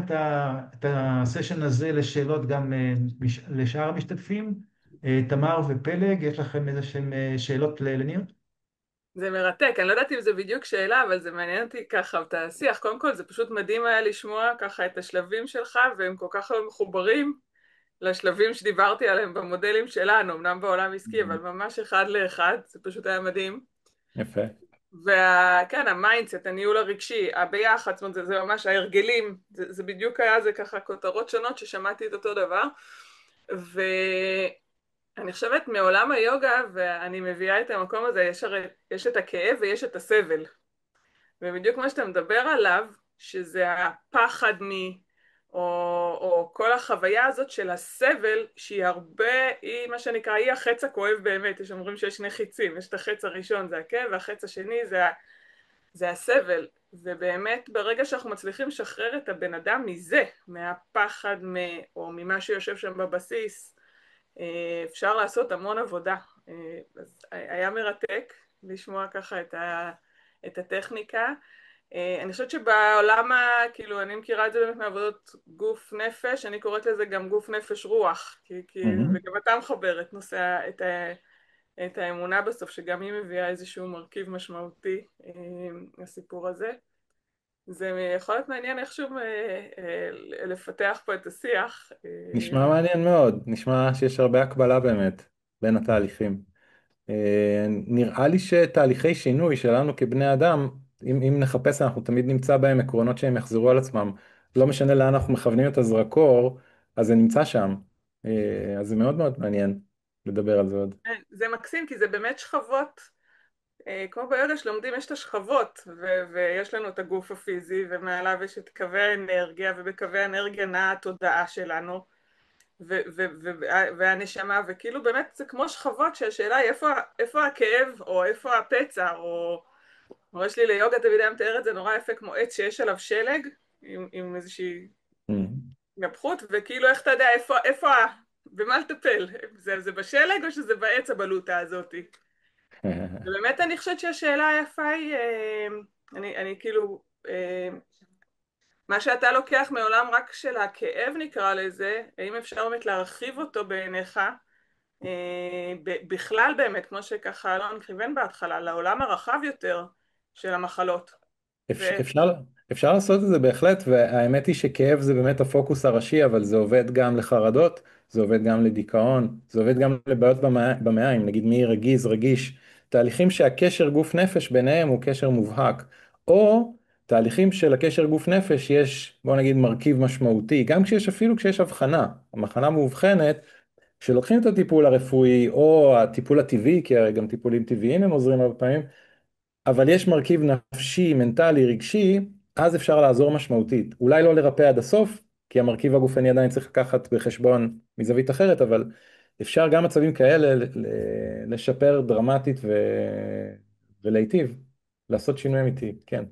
את הסשן הזה לשאלות גם לשאר המשתתפים. תמר ופלג, יש לכם איזה שהם שאלות לניר? זה מרתק, אני לא יודעת אם זה בדיוק שאלה, אבל זה מעניין אותי ככה את השיח. קודם כל זה פשוט מדהים היה לשמוע ככה את השלבים שלך, והם כל כך לא מחוברים לשלבים שדיברתי עליהם במודלים שלנו, אמנם בעולם עסקי, אבל ממש אחד לאחד, זה פשוט היה מדהים. יפה. וכן, המיינדסט, הניהול הרגשי, הביחד, זאת אומרת, זה ממש ההרגלים, זה בדיוק היה, זה ככה כותרות שונות ששמעתי את אותו דבר. ואני חושבת מעולם היוגה, ואני מביאה את המקום הזה, יש את הכאב ויש את הסבל. ובדיוק מה שאתה מדבר עליו, שזה הפחד או כל החוויה הזאת של הסבל, שהיא הרבה, היא מה שנקרא, היא החץ הכואב באמת. יש אומרים שיש שני חיצים, יש את החץ הראשון זה הכאב, והחץ השני זה הסבל. ובאמת ברגע שאנחנו מצליחים לשחרר את הבן אדם מזה, מהפחד או ממה שיושב שם בבסיס, אפשר לעשות המון עבודה. אז היה מרתק לשמוע ככה את הטכניקה. אני חושבת שבעולם, כאילו, אני מכירה את זה באמת מעבודות גוף נפש, אני קוראת לזה גם גוף נפש רוח, וגם אתה מחבר את נושא, את האמונה בסוף, שגם היא מביאה איזשהו מרכיב משמעותי לסיפור הזה. זה יכול להיות מעניין איכשהו לפתח פה את השיח. נשמע מעניין מאוד, נשמע שיש הרבה הקבלה באמת בין התהליכים. נראה לי שתהליכי שינוי שלנו כבני אדם, אם נחפש אנחנו תמיד נמצא בהם עקרונות שהם יחזרו על עצמם. לא משנה לאן אנחנו מכוונים את הזרקור, אז זה נמצא שם. אז זה מאוד מאוד מעניין לדבר על זה עוד. זה מקסים כי זה באמת שכבות, כמו ביוגה שלומדים יש את השכבות, ויש לנו את הגוף הפיזי ומעליו יש את קווי האנרגיה, ובקווי האנרגיה נעה התודעה שלנו והנשמה, וכאילו באמת זה כמו שכבות שהשאלה היא איפה הכאב או איפה הפצע, או יש לי ליוגה תמיד היה מתאר את זה נורא יפה כמו עץ שיש עליו שלג עם איזושהי נפחות, וכאילו איך אתה יודע במה לטפל, זה בשלג או שזה בעץ הבלוטה הזאתי. ובאמת אני חושבת שהשאלה היפה היא, אני כאילו, מה שאתה לוקח מעולם רק של הכאב נקרא לזה, האם אפשר באמת להרחיב אותו בעיניך, בכלל באמת, כמו שככה אלון כיוון בהתחלה, לעולם הרחב יותר של המחלות. אפשר לעשות את זה בהחלט, והאמת היא שכאב זה באמת הפוקוס הראשי, אבל זה עובד גם לחרדות, זה עובד גם לדיכאון, זה עובד גם לבעיות במעיים, נגיד מי רגיז, רגיש, תהליכים שהקשר גוף נפש ביניהם הוא קשר מובהק, או תהליכים של הקשר גוף נפש יש, בוא נגיד, מרכיב משמעותי, גם אפילו כשיש הבחנה מאובחנת, כשלוקחים את הטיפול הרפואי או הטיפול הטבעי, כי הרי גם טיפולים טבעיים הם עוזרים הרבה פעמים, אבל יש מרכיב נפשי, מנטלי, רגשי, אז אפשר לעזור משמעותית. אולי לא לרפא עד הסוף, כי המרכיב הגופני עדיין צריך לקחת בחשבון מזווית אחרת, אבל אפשר גם מצבים כאלה לשפר דרמטית ולהיטיב, לעשות שינוי אמיתי, כן.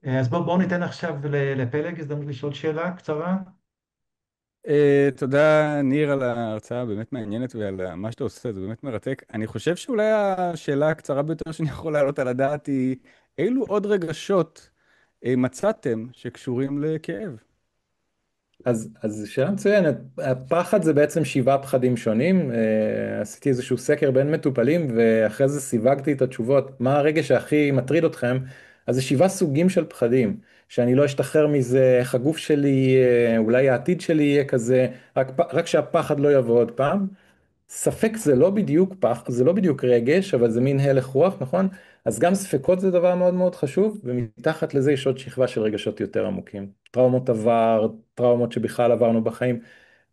אז בואו ניתן עכשיו לפלג הזדמנות לשאול שאלה קצרה. תודה, ניר, על ההרצאה הבאמת מעניינת ועל מה שאתה עושה, זה באמת מרתק. אני חושב שאולי השאלה הקצרה ביותר שאני יכול להעלות על הדעת היא, אילו עוד רגשות מצאתם שקשורים לכאב? אז שאלה מצוינת, הפחד זה בעצם 7 פחדים שונים, עשיתי איזשהו סקר בין מטופלים ואחרי זה סיווגתי את התשובות, מה הרגש שהכי מטריד אתכם, אז זה 7 סוגים של פחדים, שאני לא אשתחרר מזה, איך הגוף שלי, אולי העתיד שלי יהיה כזה, רק שהפחד לא יבוא עוד פעם, ספק זה לא בדיוק זה לא בדיוק רגש, אבל זה מין הלך רוח, נכון? אז גם ספקות זה דבר מאוד מאוד חשוב, ומתחת לזה יש עוד שכבה של רגשות יותר עמוקים. טראומות עבר, טראומות שבכלל עברנו בחיים.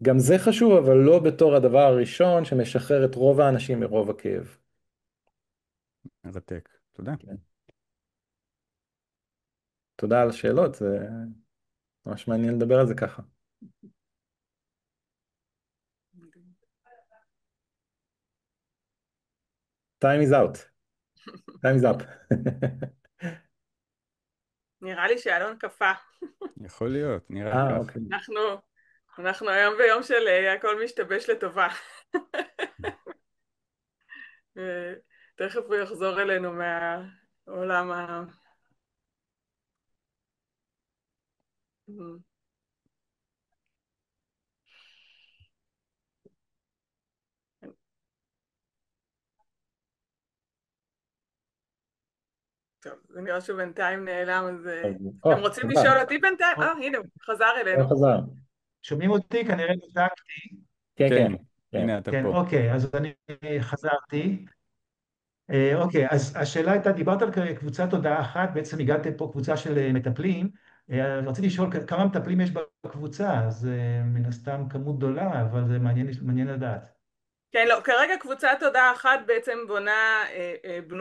גם זה חשוב, אבל לא בתור הדבר הראשון שמשחרר את רוב האנשים מרוב הכאב. מרתק. תודה. כן. תודה על השאלות, זה ממש מעניין לדבר על זה ככה. Time is out. Time is up. נראה לי שאלון קפא. יכול להיות, נראה כך. אוקיי. אנחנו היום ביום של הכל משתבש לטובה. תכף הוא יחזור אלינו מהעולם טוב, זה נראה שבינתיים נעלם, אז אתם רוצים תודה. לשאול אותי בינתיים? הנה, הוא חזר אלינו. חזר. שומעים אותי? כנראה נותקתי. כן, כן, כן. כן. הנה אתה כן, פה. אוקיי, אז אני חזרתי. אוקיי, אז השאלה הייתה, דיברת על קבוצת הודעה אחת, בעצם הגעתם פה קבוצה של מטפלים. רציתי לשאול כמה מטפלים יש בקבוצה, אז מן הסתם כמות גדולה, אבל זה מעניין לדעת. כן, לא, כרגע קבוצת הודעה אחת בעצם בונה,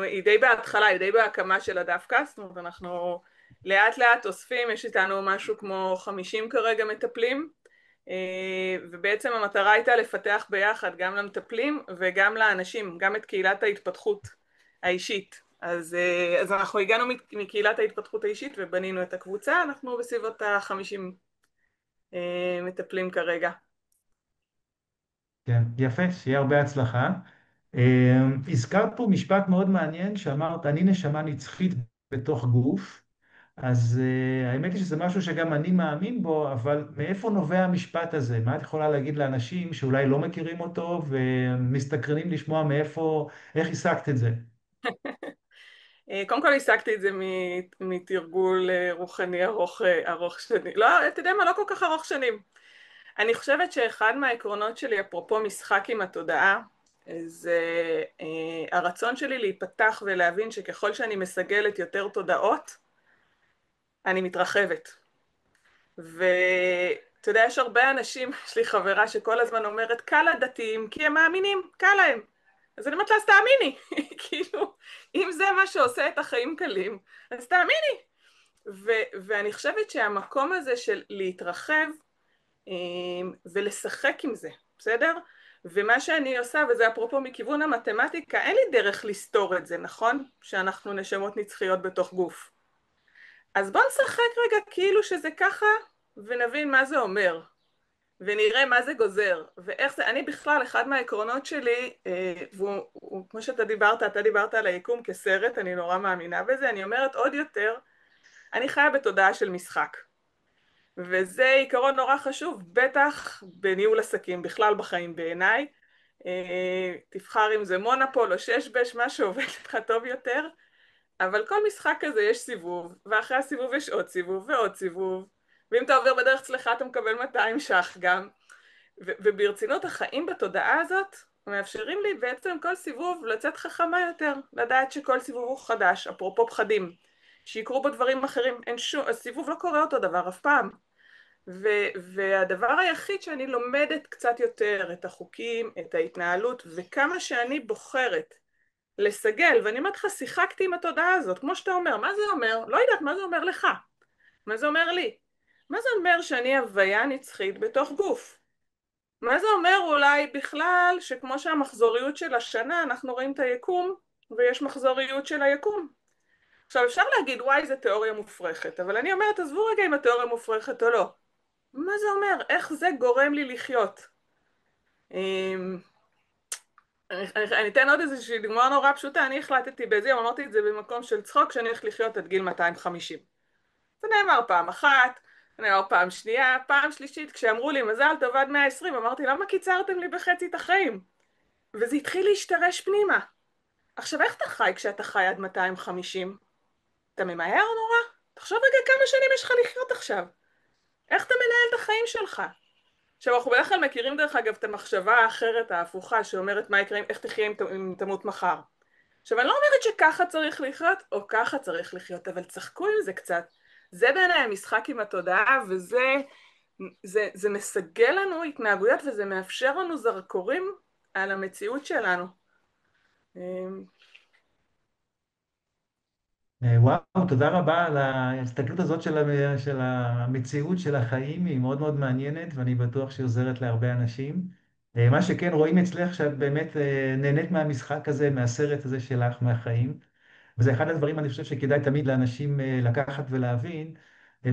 היא די בהתחלה, היא די בהקמה של הדווקא, זאת אומרת אנחנו לאט לאט אוספים, יש איתנו משהו כמו 50 כרגע מטפלים, ובעצם המטרה הייתה לפתח ביחד גם למטפלים וגם לאנשים, גם את קהילת ההתפתחות האישית. אז אנחנו הגענו מקהילת ההתפתחות האישית ובנינו את הקבוצה, אנחנו בסביבות ה-50 מטפלים כרגע. כן, יפה, שיהיה הרבה הצלחה. הזכרת פה משפט מאוד מעניין שאמרת, אני נשמה נצחית בתוך גוף. אז האמת היא שזה משהו שגם אני מאמין בו, אבל מאיפה נובע המשפט הזה? מה את יכולה להגיד לאנשים שאולי לא מכירים אותו ומסתקרנים לשמוע מאיפה, איך השגת את זה? קודם כל השגתי את זה מתרגול רוחני ארוך שנים. לא, אתה יודע מה, לא כל כך ארוך שנים. אני חושבת שאחד מהעקרונות שלי, אפרופו משחק עם התודעה, זה הרצון שלי להיפתח ולהבין שככל שאני מסגלת יותר תודעות, אני מתרחבת. ואתה יודע, יש הרבה אנשים, יש לי חברה שכל הזמן אומרת, קל לדתיים, כי הם מאמינים, קל להם. אז אני אומרת לה, אז תאמיני, כאילו, אם זה מה שעושה את החיים קלים, אז תאמיני. ואני חושבת שהמקום הזה של להתרחב ולשחק עם זה, בסדר? ומה שאני עושה, וזה אפרופו מכיוון המתמטיקה, אין לי דרך לסתור את זה, נכון? שאנחנו נשמות נצחיות בתוך גוף. אז בוא נשחק רגע כאילו שזה ככה, ונבין מה זה אומר. ונראה מה זה גוזר, ואיך זה, אני בכלל, אחד מהעקרונות שלי, כמו שאתה דיברת על היקום כסרט, אני נורא מאמינה בזה, אני אומרת עוד יותר, אני חיה בתודעה של משחק, וזה עיקרון נורא חשוב, בטח בניהול עסקים, בכלל בחיים בעיניי, תבחר אם זה מונופול או שש-בש, מה שעובד לך טוב יותר, אבל כל משחק כזה יש סיבוב, ואחרי הסיבוב יש עוד סיבוב ועוד סיבוב, ואם אתה עובר בדרך צלחה אתה מקבל 200 ש"ח גם, וברצינות החיים בתודעה הזאת מאפשרים לי בעצם כל סיבוב לצאת חכמה יותר, לדעת שכל סיבוב הוא חדש, אפרופו פחדים, שיקרו בו דברים אחרים, הסיבוב לא קורה אותו דבר אף פעם, והדבר היחיד שאני לומדת קצת יותר את החוקים, את ההתנהלות, וכמה שאני בוחרת לסגל, ואני אומרת לך, שיחקתי עם התודעה הזאת, כמו שאתה אומר, מה זה אומר? לא יודעת מה זה אומר לך, מה זה אומר לי? מה זה אומר שאני הוויה נצחית בתוך גוף? מה זה אומר אולי בכלל שכמו שהמחזוריות של השנה אנחנו רואים את היקום ויש מחזוריות של היקום. עכשיו אפשר להגיד וואי זה תיאוריה מופרכת, אבל אני אומרת עזבו רגע אם התיאוריה מופרכת או לא. מה זה אומר? איך זה גורם לי לחיות? אני אתן עוד איזושהי דוגמה נורא פשוטה, אני החלטתי באיזה יום, אמרתי את זה במקום של צחוק, שאני הולכת לחיות עד גיל 250. זה נאמר פעם אחת, זה נאמר פעם שנייה, פעם שלישית, כשאמרו לי מזל טוב עד 120, אמרתי למה קיצרתם לי בחצי את החיים? וזה התחיל להשתרש פנימה. עכשיו איך אתה חי כשאתה חי עד 250? אתה ממהר נורא? תחשוב רגע כמה שנים יש לך לחיות עכשיו. איך אתה מנהל את החיים שלך? עכשיו אנחנו בדרך כלל מכירים דרך אגב את המחשבה האחרת ההפוכה שאומרת מה יקרה, איך תחיה אם תמות מחר. עכשיו אני לא אומרת שככה צריך לחיות או ככה צריך לחיות, אבל צחקו עם זה קצת. זה בעיניי המשחק עם התודעה, וזה מסגל לנו התנהגויות וזה מאפשר לנו זרקורים על המציאות שלנו. וואו, תודה רבה על ההסתכלות הזאת של המציאות של החיים, היא מאוד מאוד מעניינת ואני בטוח שהיא עוזרת להרבה אנשים. מה שכן, רואים אצלך שאת באמת נהנית מהמשחק הזה, מהסרט הזה שלך, מהחיים. וזה אחד הדברים אני חושב שכדאי תמיד לאנשים לקחת ולהבין,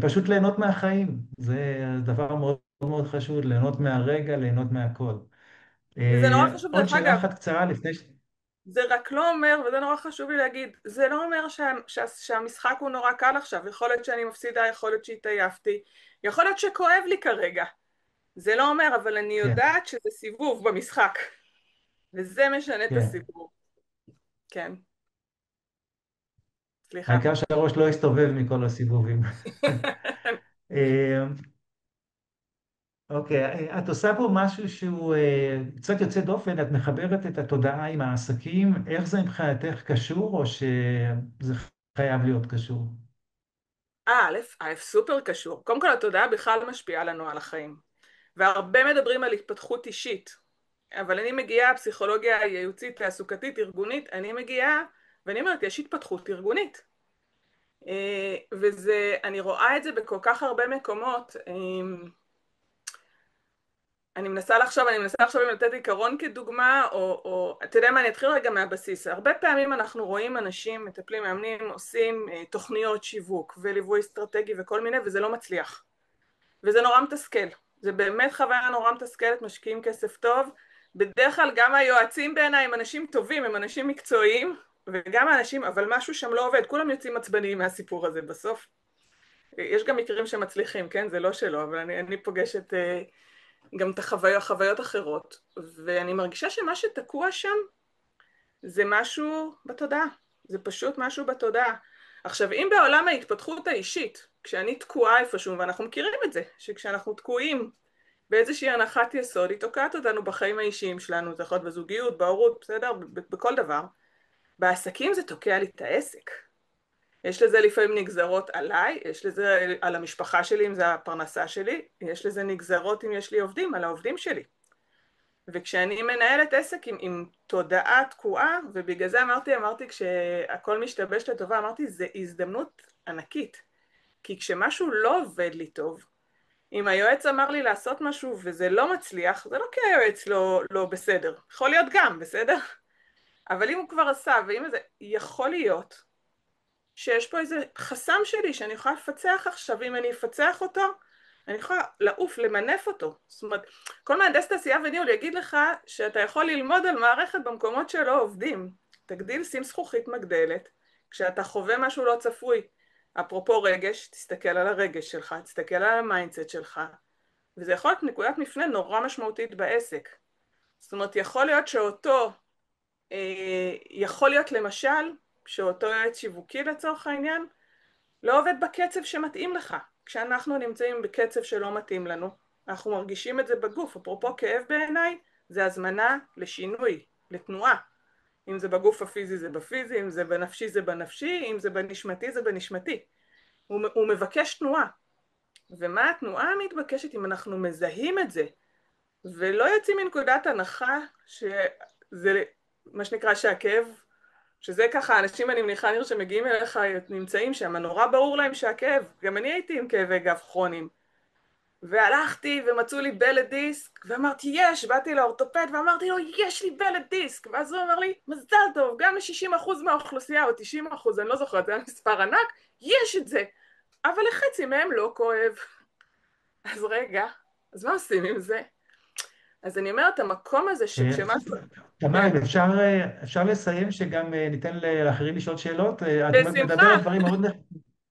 פשוט ליהנות מהחיים. זה דבר מאוד מאוד חשוב, ליהנות מהרגע, ליהנות מהכל. וזה נורא חשוב עוד דרך שאלה אגב, אחת קצרה לפני זה רק לא אומר, וזה נורא חשוב לי להגיד, זה לא אומר שהמשחק הוא נורא קל עכשיו, יכול להיות שאני מפסידה, יכול להיות שהתעייפתי, יכול להיות שכואב לי כרגע, זה לא אומר, אבל אני כן, יודעת שזה סיבוב במשחק, וזה משנה את כן. הסיבוב. כן, סליחה. העיקר שהראש לא יסתובב מכל הסיבובים. אה, אוקיי, את עושה פה משהו שהוא קצת יוצא דופן, את מחברת את התודעה עם העסקים, איך זה מבחינתך קשור, או שזה חייב להיות קשור? א', סופר קשור. קודם כל התודעה בכלל משפיעה לנו על החיים. והרבה מדברים על התפתחות אישית. אבל אני מגיעה, פסיכולוגיה ייעוצית, תעסוקתית, ארגונית, אני מגיעה, ואני אומרת, יש התפתחות ארגונית. וזה, אני רואה את זה בכל כך הרבה מקומות. אני מנסה לחשוב אם לתת עיקרון כדוגמה, או אתה יודע מה, אני אתחיל רגע מהבסיס. הרבה פעמים אנחנו רואים אנשים, מטפלים, מאמנים, עושים תוכניות שיווק וליווי אסטרטגי וכל מיני, וזה לא מצליח. וזה נורא מתסכל. זה באמת חוויה נורא מתסכלת, משקיעים כסף טוב. בדרך כלל גם היועצים בעיניי הם אנשים טובים, הם אנשים מקצועיים, וגם האנשים, אבל משהו שם לא עובד. כולם יוצאים עצבניים מהסיפור הזה בסוף. יש גם מקרים שמצליחים, כן? זה לא שלא, אבל אני פוגשת גם את החוויות אחרות, ואני מרגישה שמה שתקוע שם זה משהו בתודעה, זה פשוט משהו בתודעה. עכשיו, אם בעולם ההתפתחות האישית, כשאני תקועה איפשהו, ואנחנו מכירים את זה, שכשאנחנו תקועים באיזושהי הנחת יסוד, היא תוקעת אותנו בחיים האישיים שלנו, זה יכול להיות בזוגיות, בהורות, בסדר, בכל דבר. בעסקים זה תוקע לי את העסק. יש לזה לפעמים נגזרות עליי, יש לזה על המשפחה שלי אם זה הפרנסה שלי, יש לזה נגזרות אם יש לי עובדים, על העובדים שלי. וכשאני מנהלת עסק עם תודעה תקועה, ובגלל זה אמרתי כשהכל משתבש לטובה, אמרתי זה הזדמנות ענקית. כי כשמשהו לא עובד לי טוב, אם היועץ אמר לי לעשות משהו וזה לא מצליח, זה לא כי היועץ לא בסדר, יכול להיות גם, בסדר? אבל אם הוא כבר עשה, ואם זה יכול להיות, שיש פה איזה חסם שלי שאני יכולה לפצח עכשיו, אם אני אפצח אותו, אני יכולה לעוף, למנף אותו. זאת אומרת, כל מהנדס תעשייה וניהול יגיד לך שאתה יכול ללמוד על מערכת במקומות שלא עובדים. תגדיל, שים זכוכית מגדלת, כשאתה חווה משהו לא צפוי. אפרופו רגש, תסתכל על הרגש שלך, תסתכל על המיינדסט שלך, וזה יכול להיות נקודת מפנה נורא משמעותית בעסק. זאת אומרת, יכול להיות יכול להיות למשל, שאותו יועץ שיווקי לצורך העניין, לא עובד בקצב שמתאים לך. כשאנחנו נמצאים בקצב שלא מתאים לנו, אנחנו מרגישים את זה בגוף. אפרופו כאב בעיניי, זה הזמנה לשינוי, לתנועה. אם זה בגוף הפיזי זה בפיזי, אם זה בנפשי זה בנפשי, אם זה בנשמתי זה בנשמתי. הוא מבקש תנועה. ומה התנועה המתבקשת אם אנחנו מזהים את זה, ולא יוצאים מנקודת הנחה שזה מה שנקרא שהכאב, שזה ככה, אנשים אני מניחה נראה שמגיעים אליך נמצאים שם, נורא ברור להם שהכאב, גם אני הייתי עם כאבי גב כרוניים, והלכתי ומצאו לי בלט דיסק, ואמרתי באתי לאורתופד ואמרתי לו יש לי בלט דיסק, ואז הוא אמר לי מזל טוב, גם ל-60% מהאוכלוסייה או 90%, אני לא זוכרת, זה היה מספר ענק, יש את זה, אבל לחצי מהם לא כואב. אז רגע, אז מה עושים עם זה? אז אני אומרת, המקום הזה שכשמשהו... תמר, כן, אפשר לסיים שגם ניתן לאחרים לשאול שאלות? את בשמחה, מדברת דברים מאוד,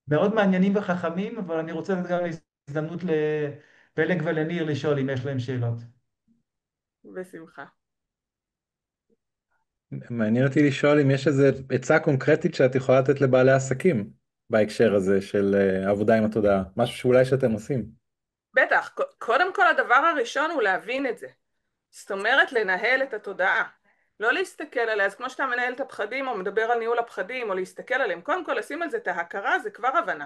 מאוד מעניינים וחכמים, אבל אני רוצה לתת גם הזדמנות לפלג ולניר לשאול אם יש להם שאלות. בשמחה. מעניין אותי לשאול אם יש איזו עצה קונקרטית שאת יכולה לתת לבעלי עסקים בהקשר הזה של עבודה עם התודעה, משהו שאולי שאתם עושים. בטח, קודם כל הדבר הראשון הוא להבין את זה. זאת אומרת, לנהל את התודעה. לא להסתכל עליה, אז כמו שאתה מנהל את הפחדים או מדבר על ניהול הפחדים או להסתכל עליהם, קודם כל לשים על זה את ההכרה, זה כבר הבנה.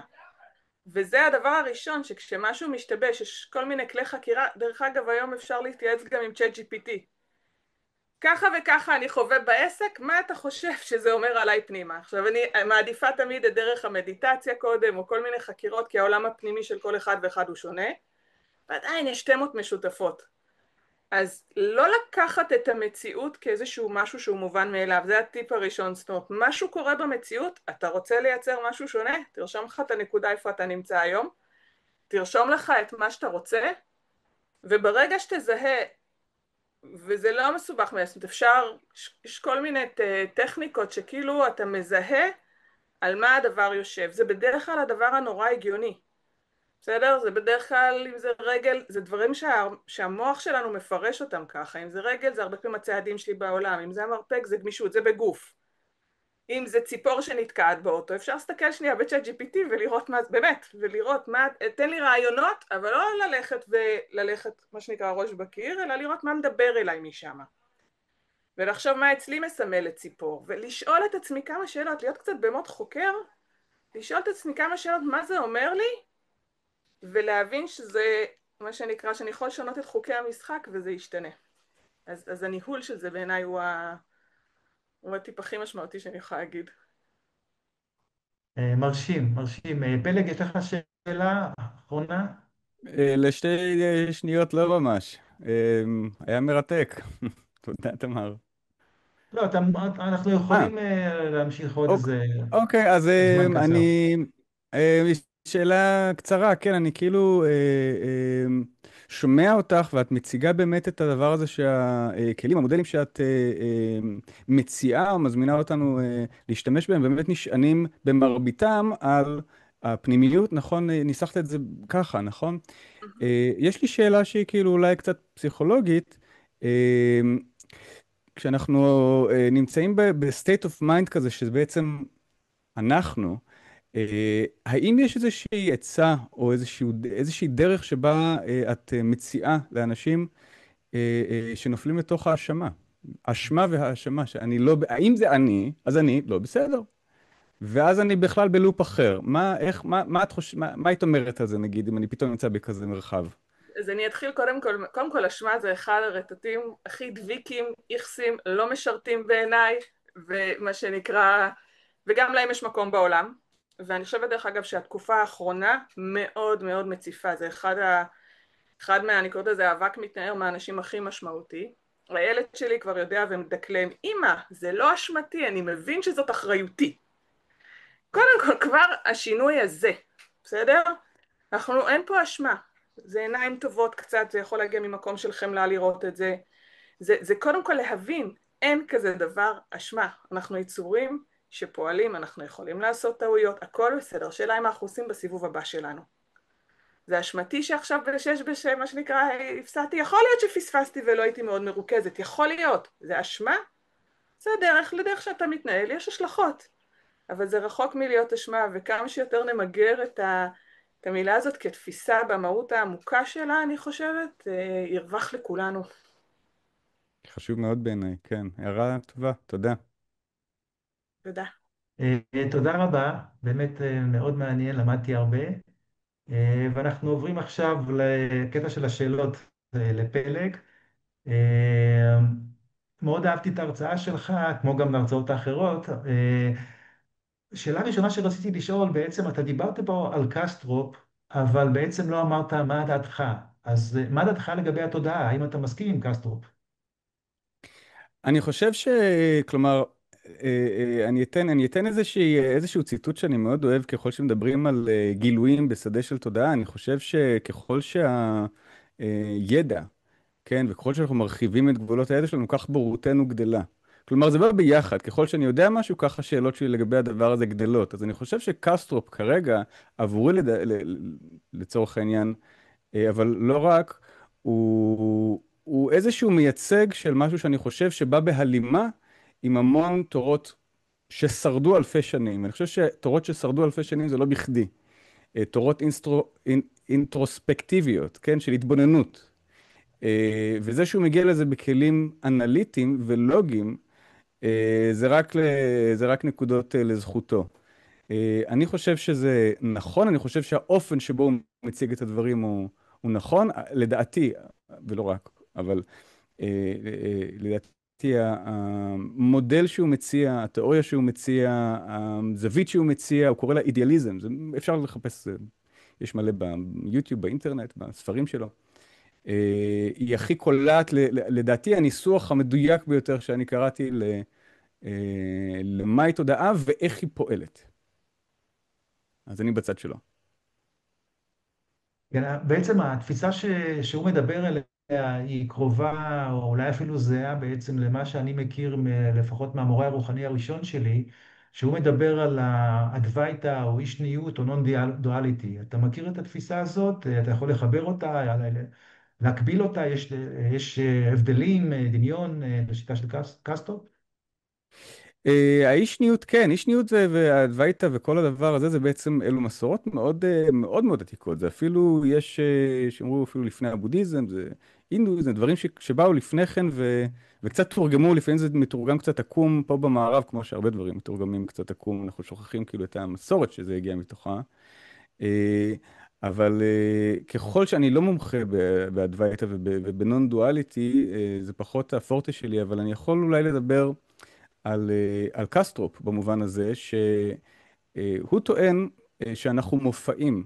וזה הדבר הראשון, שכשמשהו משתבש, יש כל מיני כלי חקירה, דרך אגב היום אפשר להתייעץ גם עם ChatGPT. ככה וככה אני חווה בעסק, מה אתה חושב שזה אומר עליי פנימה? עכשיו אני מעדיפה תמיד את דרך המדיטציה קודם, או כל מיני חקירות, כי העולם הפנימי של כל אחד ואחד הוא שונה, ועדיין יש תמות משותפות. אז לא לקחת את המציאות כאיזשהו משהו שהוא מובן מאליו, זה הטיפ הראשון. זאת אומרת, משהו קורה במציאות, אתה רוצה לייצר משהו שונה, תרשום לך את הנקודה איפה אתה נמצא היום, תרשום לך את מה שאתה רוצה, וברגע שתזהה, וזה לא מסובך מעצמת, אפשר, יש כל מיני טכניקות שכאילו אתה מזהה על מה הדבר יושב, זה בדרך כלל הדבר הנורא הגיוני. בסדר? זה בדרך כלל, אם זה רגל, זה דברים שהמוח שלנו מפרש אותם ככה. אם זה רגל, זה הרבה פעמים הצעדים שלי בעולם. אם זה המרפק, זה גמישות, זה בגוף. אם זה ציפור שנתקעת באוטו, אפשר להסתכל שנייה בצ'אט GPT ולראות מה, באמת, ולראות מה, תן לי רעיונות, אבל לא ללכת, מה שנקרא, ראש בקיר, אלא לראות מה מדבר אליי משם. ולחשוב מה אצלי מסמל את ציפור, ולשאול את עצמי כמה שאלות, להיות קצת במוד חוקר, לשאול את עצמי כמה שאלות, מה זה אומר לי, ולהבין שזה מה שנקרא, שאני יכול לשנות את חוקי המשחק וזה ישתנה. אז הניהול של זה בעיניי הוא הטיפ הכי משמעותי שאני יכולה להגיד. מרשים, מרשים. פלג, יש לך שאלה אחרונה? לשתי שניות לא ממש. היה מרתק. תודה, תמר. לא, אנחנו אה, יכולים להמשיך עוד איזה אוקיי, אז זמן קצר. שאלה קצרה, כן, אני כאילו שומע אותך ואת מציגה באמת את הדבר הזה שהכלים, המודלים שאת מציעה או מזמינה אותנו להשתמש בהם, באמת נשענים במרביתם על הפנימיות, נכון? ניסחת את זה ככה, נכון? יש לי שאלה שהיא כאילו אולי קצת פסיכולוגית. כשאנחנו נמצאים ב-state of mind כזה, שזה בעצם אנחנו, האם יש איזושהי עצה או איזושהי דרך שבה את מציעה לאנשים שנופלים לתוך האשמה? אשמה והאשמה, שאני לא, האם זה אני, אז אני לא בסדר. ואז אני בכלל בלופ אחר. מה את מה היית אומרת על זה, נגיד, אם אני פתאום נמצא בכזה מרחב? אז אני אתחיל קודם כל אשמה זה אחד הרטטים הכי דביקים, איכסים, לא משרתים בעיניי, ומה שנקרא, וגם להם יש מקום בעולם. ואני חושבת דרך אגב שהתקופה האחרונה מאוד מאוד מציפה, זה אחד אני קוראת לזה אבק מתנער מהאנשים הכי משמעותי. הילד שלי כבר יודע ומדקלם, אמא, זה לא אשמתי, אני מבין שזאת אחריותי. קודם כל כבר השינוי הזה, בסדר? אין פה אשמה, זה עיניים טובות קצת, זה יכול להגיע ממקום של חמלה לראות את זה. זה קודם כל להבין, אין כזה דבר אשמה, אנחנו יצורים שפועלים, אנחנו יכולים לעשות טעויות, הכל בסדר, שאלה אם אנחנו עושים בסיבוב הבא שלנו. זה אשמתי שעכשיו בשש מה שנקרא הפסעתי, יכול להיות שפספסתי ולא הייתי מאוד מרוכזת, יכול להיות, זה אשמה? זה לדרך שאתה מתנהל, יש השלכות, אבל זה רחוק מלהיות אשמה, וכמה שיותר נמגר את המילה הזאת כתפיסה במהות העמוקה שלה, אני חושבת, ירווח לכולנו. חשוב מאוד בעיניי, כן. הערה טובה, תודה. תודה. תודה רבה, באמת מאוד מעניין, למדתי הרבה. ואנחנו עוברים עכשיו לקטע של השאלות לפלג. מאוד אהבתי את ההרצאה שלך, כמו גם ההרצאות האחרות. שאלה ראשונה שרציתי לשאול, בעצם אתה דיברת פה על קסטרופ, אבל בעצם לא אמרת מה דעתך. אז מה דעתך לגבי התודעה? האם אתה מסכים עם קסטרופ? אני חושב כלומר, אני אתן איזשהו ציטוט שאני מאוד אוהב ככל שמדברים על גילויים בשדה של תודעה. אני חושב שככל שהידע, כן, וככל שאנחנו מרחיבים את גבולות הידע שלנו, כך בורותנו גדלה. כלומר, זה בא ביחד. ככל שאני יודע משהו, כך השאלות שלי לגבי הדבר הזה גדלות. אז אני חושב שקסטרופ כרגע, עבורי לצורך העניין, אבל לא רק, הוא איזשהו מייצג של משהו שאני חושב שבא בהלימה עם המון תורות ששרדו אלפי שנים. אני חושב שתורות ששרדו אלפי שנים זה לא בכדי. תורות אינטרוספקטיביות, כן, של התבוננות. וזה שהוא מגיע לזה בכלים אנליטיים ולוגיים, זה רק נקודות לזכותו. אני חושב שזה נכון, אני חושב שהאופן שבו הוא מציג את הדברים הוא נכון, לדעתי, ולא רק, אבל לדעתי המודל שהוא מציע, התיאוריה שהוא מציע, הזווית שהוא מציע, הוא קורא לה אידיאליזם, אפשר לחפש, יש מלא ביוטיוב, באינטרנט, בספרים שלו. היא הכי קולעת, לדעתי, הניסוח המדויק ביותר שאני קראתי למהי תודעה ואיך היא פועלת. אז אני בצד שלו. כן, בעצם התפיסה שהוא מדבר עליה היא קרובה, או אולי אפילו זהה בעצם למה שאני מכיר לפחות מהמורה הרוחני הראשון שלי, שהוא מדבר על האדווייתא או אי שניות או נון דואליטי. אתה מכיר את התפיסה הזאת? אתה יכול לחבר אותה, להקביל אותה? יש הבדלים, דמיון בשיטה של קסטו? האי שניות, כן, אי שניות והאדווייתא וכל הדבר הזה, זה בעצם אלו מסורות מאוד מאוד מאוד עתיקות. זה אפילו, יש שאמרו אפילו לפני הבודהיזם, זה הינדואיזם, דברים שבאו לפני כן וקצת תורגמו, לפעמים זה מתורגם קצת עקום פה במערב, כמו שהרבה דברים מתורגמים קצת עקום, אנחנו שוכחים כאילו את המסורת שזה הגיע מתוכה. אבל ככל שאני לא מומחה באדווייתא ובנון דואליטי, זה פחות הפורטה שלי, אבל אני יכול אולי לדבר על קסטרופ במובן הזה, שהוא טוען שאנחנו מופעים,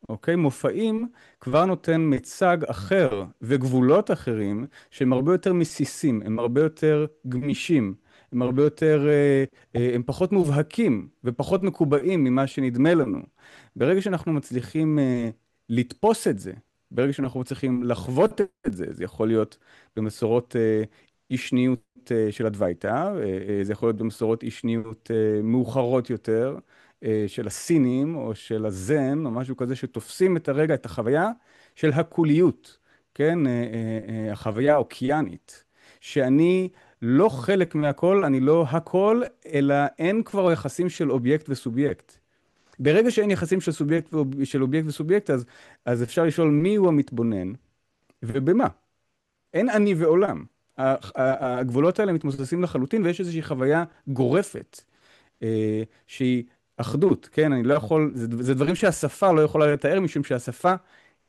אוקיי? מופעים כבר נותן מצג אחר וגבולות אחרים שהם הרבה יותר מסיסים, הם הרבה יותר גמישים, הם הרבה יותר, הם פחות מובהקים ופחות מקובעים ממה שנדמה לנו. ברגע שאנחנו מצליחים לתפוס את זה, ברגע שאנחנו מצליחים לחוות את זה, זה יכול להיות במסורות אישניות של אדווייתא, זה יכול להיות במסורות אישניות מאוחרות יותר, של הסינים או של הזן או משהו כזה, שתופסים את הרגע, את החוויה של הקוליות, כן? החוויה האוקיינית, שאני לא חלק מהכל, אני לא הכל, אלא אין כבר יחסים של אובייקט וסובייקט. ברגע שאין יחסים של אובייקט וסובייקט, אז אפשר לשאול מי הוא המתבונן ובמה. אין אני ועולם. הגבולות האלה מתמוססים לחלוטין, ויש איזושהי חוויה גורפת, שהיא אחדות, כן? אני לא יכול, זה דברים שהשפה לא יכולה לתאר, משום שהשפה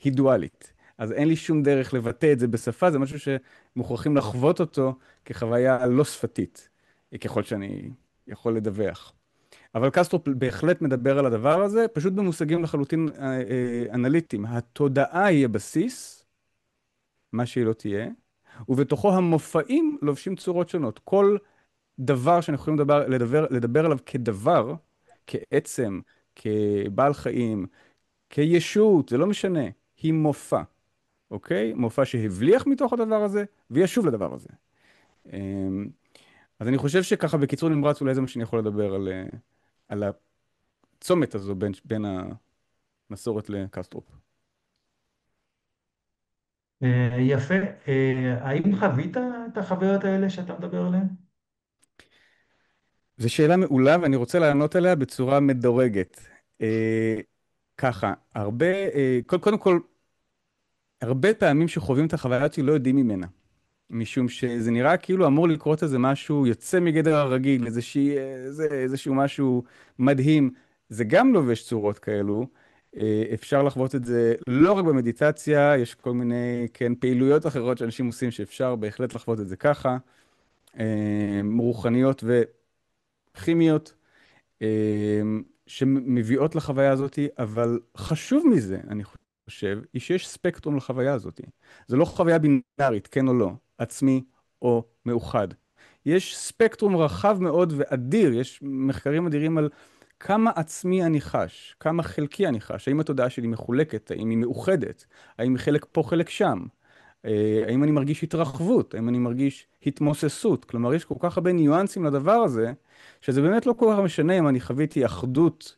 היא דואלית. אז אין לי שום דרך לבטא את זה בשפה, זה משהו שמוכרחים לחוות אותו כחוויה לא שפתית, ככל שאני יכול לדווח. אבל קסטרו בהחלט מדבר על הדבר הזה, פשוט במושגים לחלוטין אנליטיים. התודעה היא הבסיס, מה שהיא לא תהיה, ובתוכו המופעים לובשים צורות שונות. כל דבר שאנחנו יכולים לדבר עליו כדבר, כעצם, כבעל חיים, כישות, זה לא משנה, היא מופע, אוקיי? מופע שהבליח מתוך הדבר הזה, וישוב לדבר הזה. אז אני חושב שככה בקיצור נמרץ, אולי זה מה שאני יכול לדבר על הצומת הזו בין המסורת לקסטרופ. יפה. האם חווית את החוויות האלה שאתה מדבר עליהן? זו שאלה מעולה, ואני רוצה לענות עליה בצורה מדורגת. ככה, קודם כל, הרבה פעמים שחווים את החוויה שלי לא יודעים ממנה. משום שזה נראה כאילו אמור לקרות איזה משהו יוצא מגדר הרגיל, איזשהו משהו מדהים. זה גם לובש צורות כאלו. אפשר לחוות את זה לא רק במדיטציה, יש כל מיני, כן, פעילויות אחרות שאנשים עושים שאפשר בהחלט לחוות את זה ככה. רוחניות וכימיות שמביאות לחוויה הזאת, אבל חשוב מזה, אני חושב, היא שיש ספקטרום לחוויה הזאת. זו לא חוויה בינארית, כן או לא, עצמי או מאוחד. יש ספקטרום רחב מאוד ואדיר, יש מחקרים אדירים על כמה עצמי אני חש, כמה חלקי אני חש, האם התודעה שלי מחולקת, האם היא מאוחדת, האם היא חלק פה, חלק שם, האם אני מרגיש התרחבות, האם אני מרגיש התמוססות, כלומר יש כל כך הרבה ניואנסים לדבר הזה, שזה באמת לא כל כך משנה אם אני חוויתי אחדות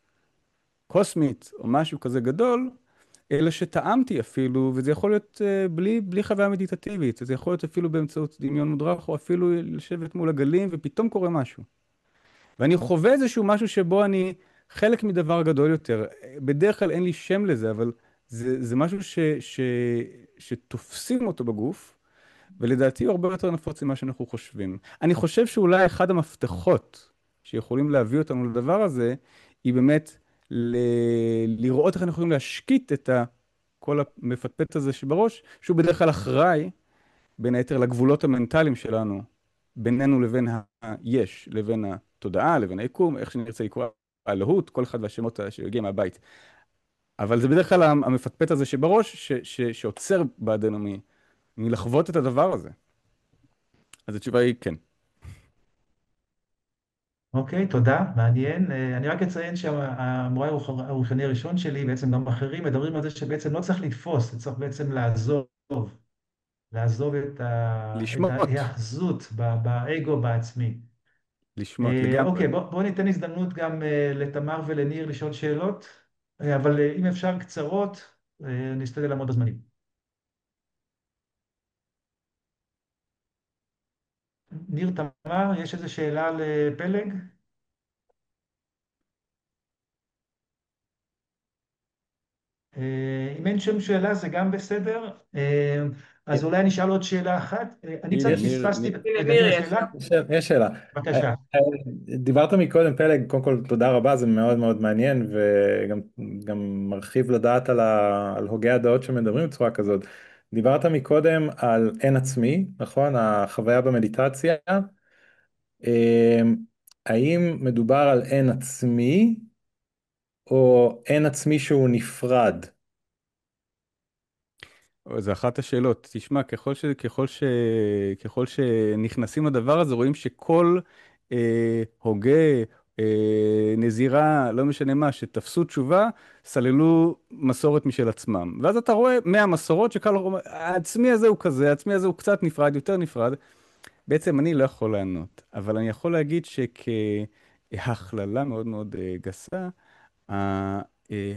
קוסמית או משהו כזה גדול, אלא שטעמתי אפילו, וזה יכול להיות בלי חוויה מדיטטיבית, זה יכול להיות אפילו באמצעות דמיון מודרך, או אפילו לשבת מול הגלים ופתאום קורה משהו. ואני חווה איזשהו משהו שבו אני חלק מדבר גדול יותר. בדרך כלל אין לי שם לזה, אבל זה משהו שתופסים אותו בגוף, ולדעתי הוא הרבה יותר נפוץ ממה שאנחנו חושבים. אני חושב שאולי אחד המפתחות שיכולים להביא אותנו לדבר הזה, היא באמת לראות איך אנחנו יכולים להשקיט את כל המפטפט הזה שבראש, שהוא בדרך כלל אחראי, בין היתר, לגבולות המנטליים שלנו, בינינו לבין היש, לבין התודעה, לבין היקום, איך שנרצה לקרוא, האלוהות, כל אחד והשמות שיגיע מהבית. אבל זה בדרך כלל המפטפט הזה שבראש, שעוצר בעדנו מלחוות את הדבר הזה. אז התשובה היא כן. אוקיי, תודה, מעניין. אני רק אציין שהמורה הרוחני הראשון שלי, בעצם גם אחרים, מדברים על זה שבעצם לא צריך לתפוס, צריך בעצם לעזוב את לשמוט, ההיאחזות באגו בעצמי. לשמוט לגמרי. אוקיי, בואו ניתן הזדמנות גם לתמר ולניר לשאול שאלות, אבל אם אפשר קצרות, נסתכל לעמוד בזמנים. ניר, תמר, יש איזו שאלה לפלג? אם אין שום שאלה זה גם בסדר, אז אולי אני אשאל עוד שאלה אחת. אני קצת יש, ניר, פספסתי, הנה, רגע, ניר ניר, יש שאלה? לו. יש שאלה. בבקשה. דיברת מקודם, פלג, קודם כל תודה רבה, זה מאוד מאוד מעניין, וגם מרחיב לדעת על הוגי הדעות שמדברים בצורה כזאת. דיברת מקודם על אין עצמי, נכון? החוויה במדיטציה. האם מדובר על אין עצמי, או אין עצמי שהוא נפרד? זו אחת השאלות. תשמע, ככל שנכנסים לדבר הזה, רואים שכל הוגה, נזירה, לא משנה מה, שתפסו תשובה, סללו מסורת משל עצמם. ואז אתה רואה מהמסורות שקל, העצמי הזה הוא כזה, העצמי הזה הוא קצת נפרד, יותר נפרד. בעצם אני לא יכול לענות, אבל אני יכול להגיד שכהכללה מאוד מאוד גסה,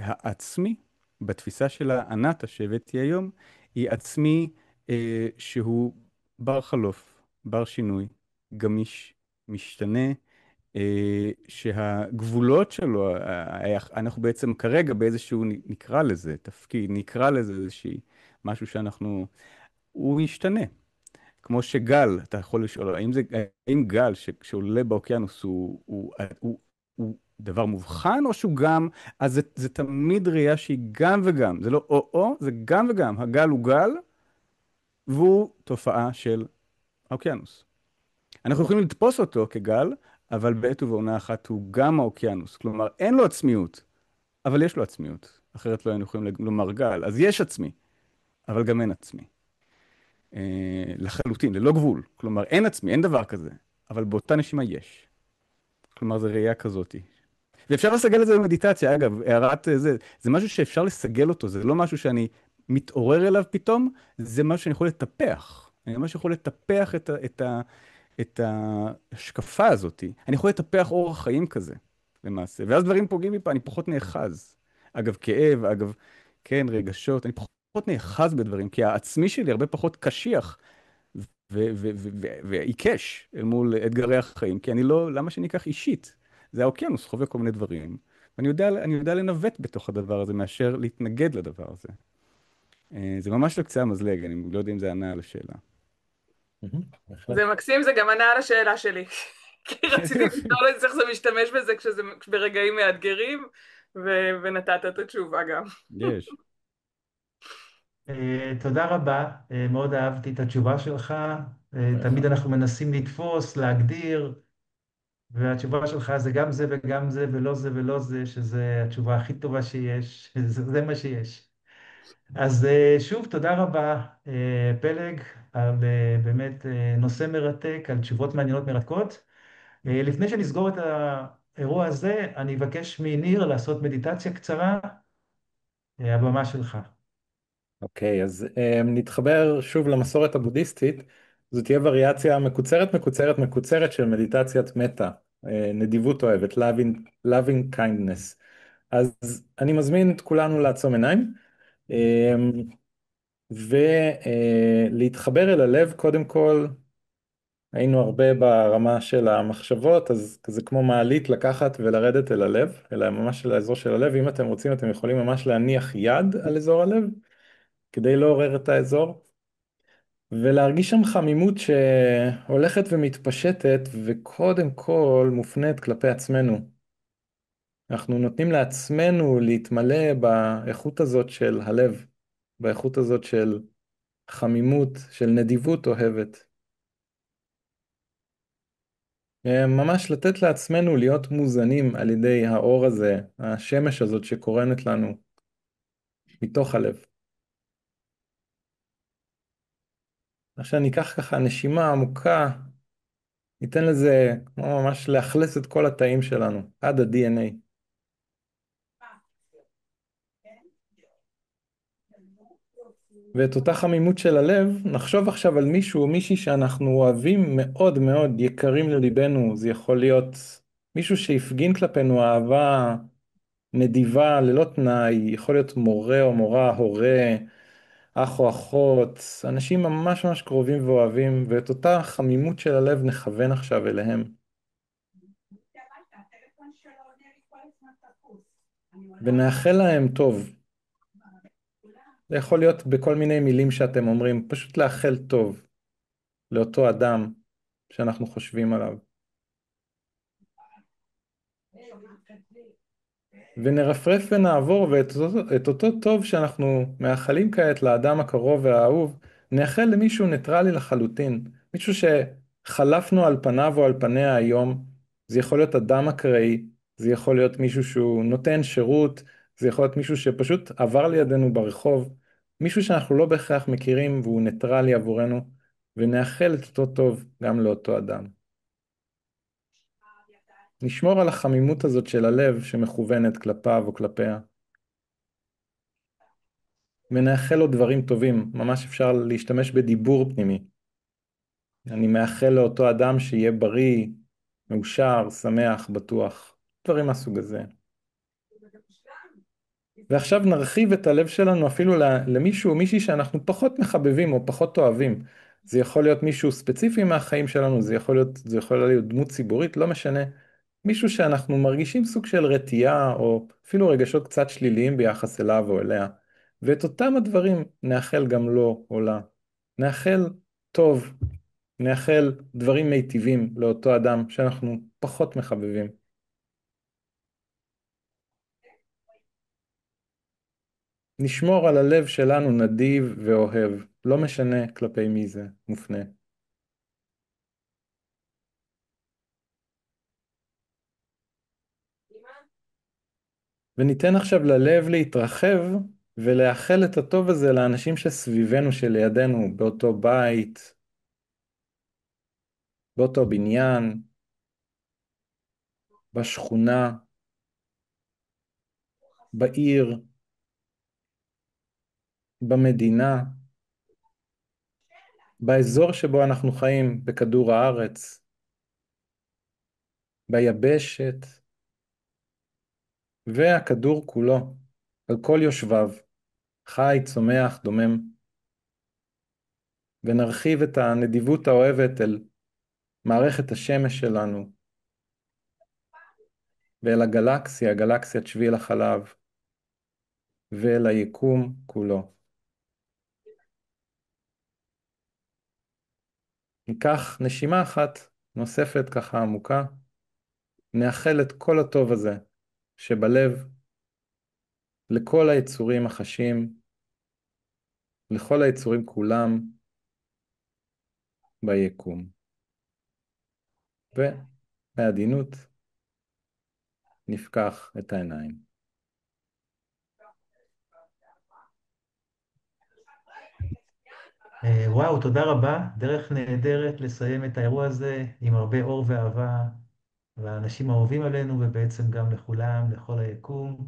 העצמי, בתפיסה של האנטה שהבאתי היום, היא עצמי שהוא בר חלוף, בר שינוי, גמיש, משתנה, שהגבולות שלו, אנחנו בעצם כרגע באיזשהו, נקרא לזה תפקיד, נקרא לזה איזושהי משהו שאנחנו, הוא ישתנה. כמו שגל, אתה יכול לשאול, האם גל שעולה באוקיינוס הוא דבר מובחן, או שהוא גם, אז זה תמיד ראייה שהיא גם וגם, זה לא או-או, זה גם וגם. הגל הוא גל, והוא תופעה של האוקיינוס. אנחנו יכולים לתפוס אותו כגל, אבל בעת ובעונה אחת הוא גם האוקיינוס. כלומר, אין לו עצמיות, אבל יש לו עצמיות. אחרת לא היינו יכולים לומר גל. אז יש עצמי, אבל גם אין עצמי. לחלוטין, ללא גבול. כלומר, אין עצמי, אין דבר כזה, אבל באותה נשימה יש. כלומר, זו ראייה כזאת. ואפשר לסגל את זה במדיטציה, אגב, זה משהו שאפשר לסגל אותו, זה לא משהו שאני מתעורר אליו פתאום, זה משהו שאני יכול לטפח. אני ממש יכול לטפח את ההשקפה הזאת. אני יכול לטפח אורח חיים כזה, למעשה. ואז דברים פוגעים בי, אני פחות נאחז. אגב, כאב, אגב, כן, רגשות, אני פחות נאחז בדברים, כי העצמי שלי הרבה פחות קשיח ועיקש אל מול אתגרי החיים, כי אני לא, למה שאני אקח אישית? זה האוקיינוס, חווה כל מיני דברים, ואני יודע לנווט בתוך הדבר הזה, מאשר להתנגד לדבר הזה. זה ממש לקצה המזלג, אני לא יודע אם זה ענה על השאלה. בהחלט. זה מקסים, זה גם ענה על השאלה שלי. כי רציתי לשאול איך זה משתמש בזה כשזה ברגעים מאתגרים, ונתת את התשובה גם. יש. תודה רבה, מאוד אהבתי את התשובה שלך. תמיד אנחנו מנסים לתפוס, להגדיר, והתשובה שלך זה גם זה וגם זה ולא זה ולא זה, שזה התשובה הכי טובה שיש, זה מה שיש. אז שוב, תודה רבה, פלג, על באמת נושא מרתק, על תשובות מעניינות מרתקות. לפני שנסגור את האירוע הזה, אני אבקש מניר לעשות מדיטציה קצרה, הבמה שלך. אוקיי, אז נתחבר שוב למסורת הבודהיסטית. זו תהיה וריאציה מקוצרת מקוצרת מקוצרת של מדיטציית מטה, נדיבות אוהבת, loving kindness. אז אני מזמין את כולנו לעצום עיניים ולהתחבר אל הלב קודם כל היינו הרבה ברמה של המחשבות, אז זה כמו מעלית לקחת ולרדת אל הלב, אלא ממש לאזור של הלב. אם אתם רוצים, אתם יכולים ממש להניח יד על אזור הלב, כדי לעורר את האזור, ולהרגיש שם חמימות שהולכת ומתפשטת, וקודם כל מופנית כלפי עצמנו. אנחנו נותנים לעצמנו להתמלא באיכות הזאת של הלב, באיכות הזאת של חמימות, של נדיבות אוהבת. ממש לתת לעצמנו להיות מוזנים על ידי האור הזה, השמש הזאת שקורנת לנו מתוך הלב. עכשיו ניקח ככה נשימה עמוקה, ניתן לזה כמו ממש לאכלס את כל התאים שלנו, עד ה-DNA. ואת אותה חמימות של הלב, נחשוב עכשיו על מישהו או מישהי שאנחנו אוהבים מאוד מאוד, יקרים לליבנו. זה יכול להיות מישהו שהפגין כלפינו אהבה נדיבה ללא תנאי, יכול להיות מורה או מורה, הורה, אח או אחות, אנשים ממש ממש קרובים ואוהבים, ואת אותה חמימות של הלב נכוון עכשיו אליהם. ונאחל להם טוב. זה יכול להיות בכל מיני מילים שאתם אומרים, פשוט לאחל טוב לאותו אדם שאנחנו חושבים עליו. ונרפרף ונעבור, ואת אותו טוב שאנחנו מאחלים כעת לאדם הקרוב והאהוב, נאחל למישהו ניטרלי לחלוטין, מישהו שחלפנו על פניו או על פניה היום. זה יכול להיות אדם אקראי, זה יכול להיות מישהו שהוא נותן שירות, זה יכול להיות מישהו שפשוט עבר לידינו ברחוב, מישהו שאנחנו לא בהכרח מכירים והוא ניטרלי עבורנו, ונאחל את אותו טוב גם לאותו אדם. נשמור על החמימות הזאת של הלב שמכוונת כלפיו או כלפיה. ונאחל לו דברים טובים, ממש אפשר להשתמש בדיבור פנימי. אני מאחל לאותו אדם שיהיה בריא, מאושר, שמח, בטוח, דברים מהסוג הזה. ועכשיו נרחיב את הלב שלנו אפילו למישהו או מישהי שאנחנו פחות מחבבים או פחות אוהבים. זה יכול להיות מישהו ספציפי מהחיים שלנו, זה יכול להיות דמות ציבורית, לא משנה. מישהו שאנחנו מרגישים סוג של רתיעה או אפילו רגשות קצת שליליים ביחס אליו או אליה. ואת אותם הדברים נאחל גם לו או לה. נאחל טוב, נאחל דברים מיטיבים לאותו אדם שאנחנו פחות מחבבים. נשמור על הלב שלנו נדיב ואוהב, לא משנה כלפי מי זה מופנה. וניתן עכשיו ללב להתרחב ולאחל את הטוב הזה לאנשים שסביבנו, שלידינו, באותו בית, באותו בניין, בשכונה, בעיר, במדינה, באזור שבו אנחנו חיים, בכדור הארץ, ביבשת, והכדור כולו, על כל יושביו, חי, צומח, דומם. ונרחיב את הנדיבות האוהבת אל מערכת השמש שלנו, ואל הגלקסיה, גלקסיית שביל החלב, ואל היקום כולו. ניקח נשימה אחת נוספת ככה עמוקה, נאחל את כל הטוב הזה שבלב לכל היצורים החשים, לכל היצורים כולם ביקום. ובעדינות נפקח את העיניים. וואו, תודה רבה. דרך נהדרת לסיים את האירוע הזה עם הרבה אור ואהבה לאנשים האהובים עלינו, ובעצם גם לכולם, לכל היקום.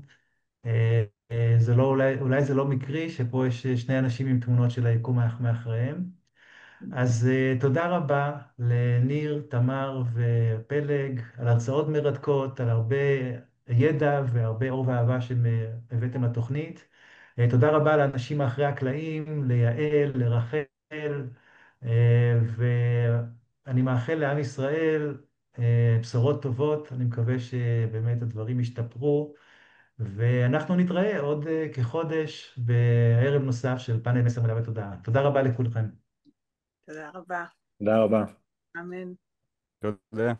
זה לא, אולי זה לא מקרי שפה יש שני אנשים עם תמונות של היקום מאחוריהם. אז תודה רבה לניר, תמר ופלג על הרצאות מרתקות, על הרבה ידע והרבה אור ואהבה שהבאתם לתוכנית. תודה רבה לאנשים מאחורי הקלעים, ליעל, לרחל, אני מאחל לעם ישראל בשורות טובות, אני מקווה שבאמת הדברים ישתפרו, ואנחנו נתראה עוד כחודש בערב נוסף של פאנל מסר מדע ותודעה. תודה רבה לכולכם. תודה רבה. תודה רבה. אמן. תודה.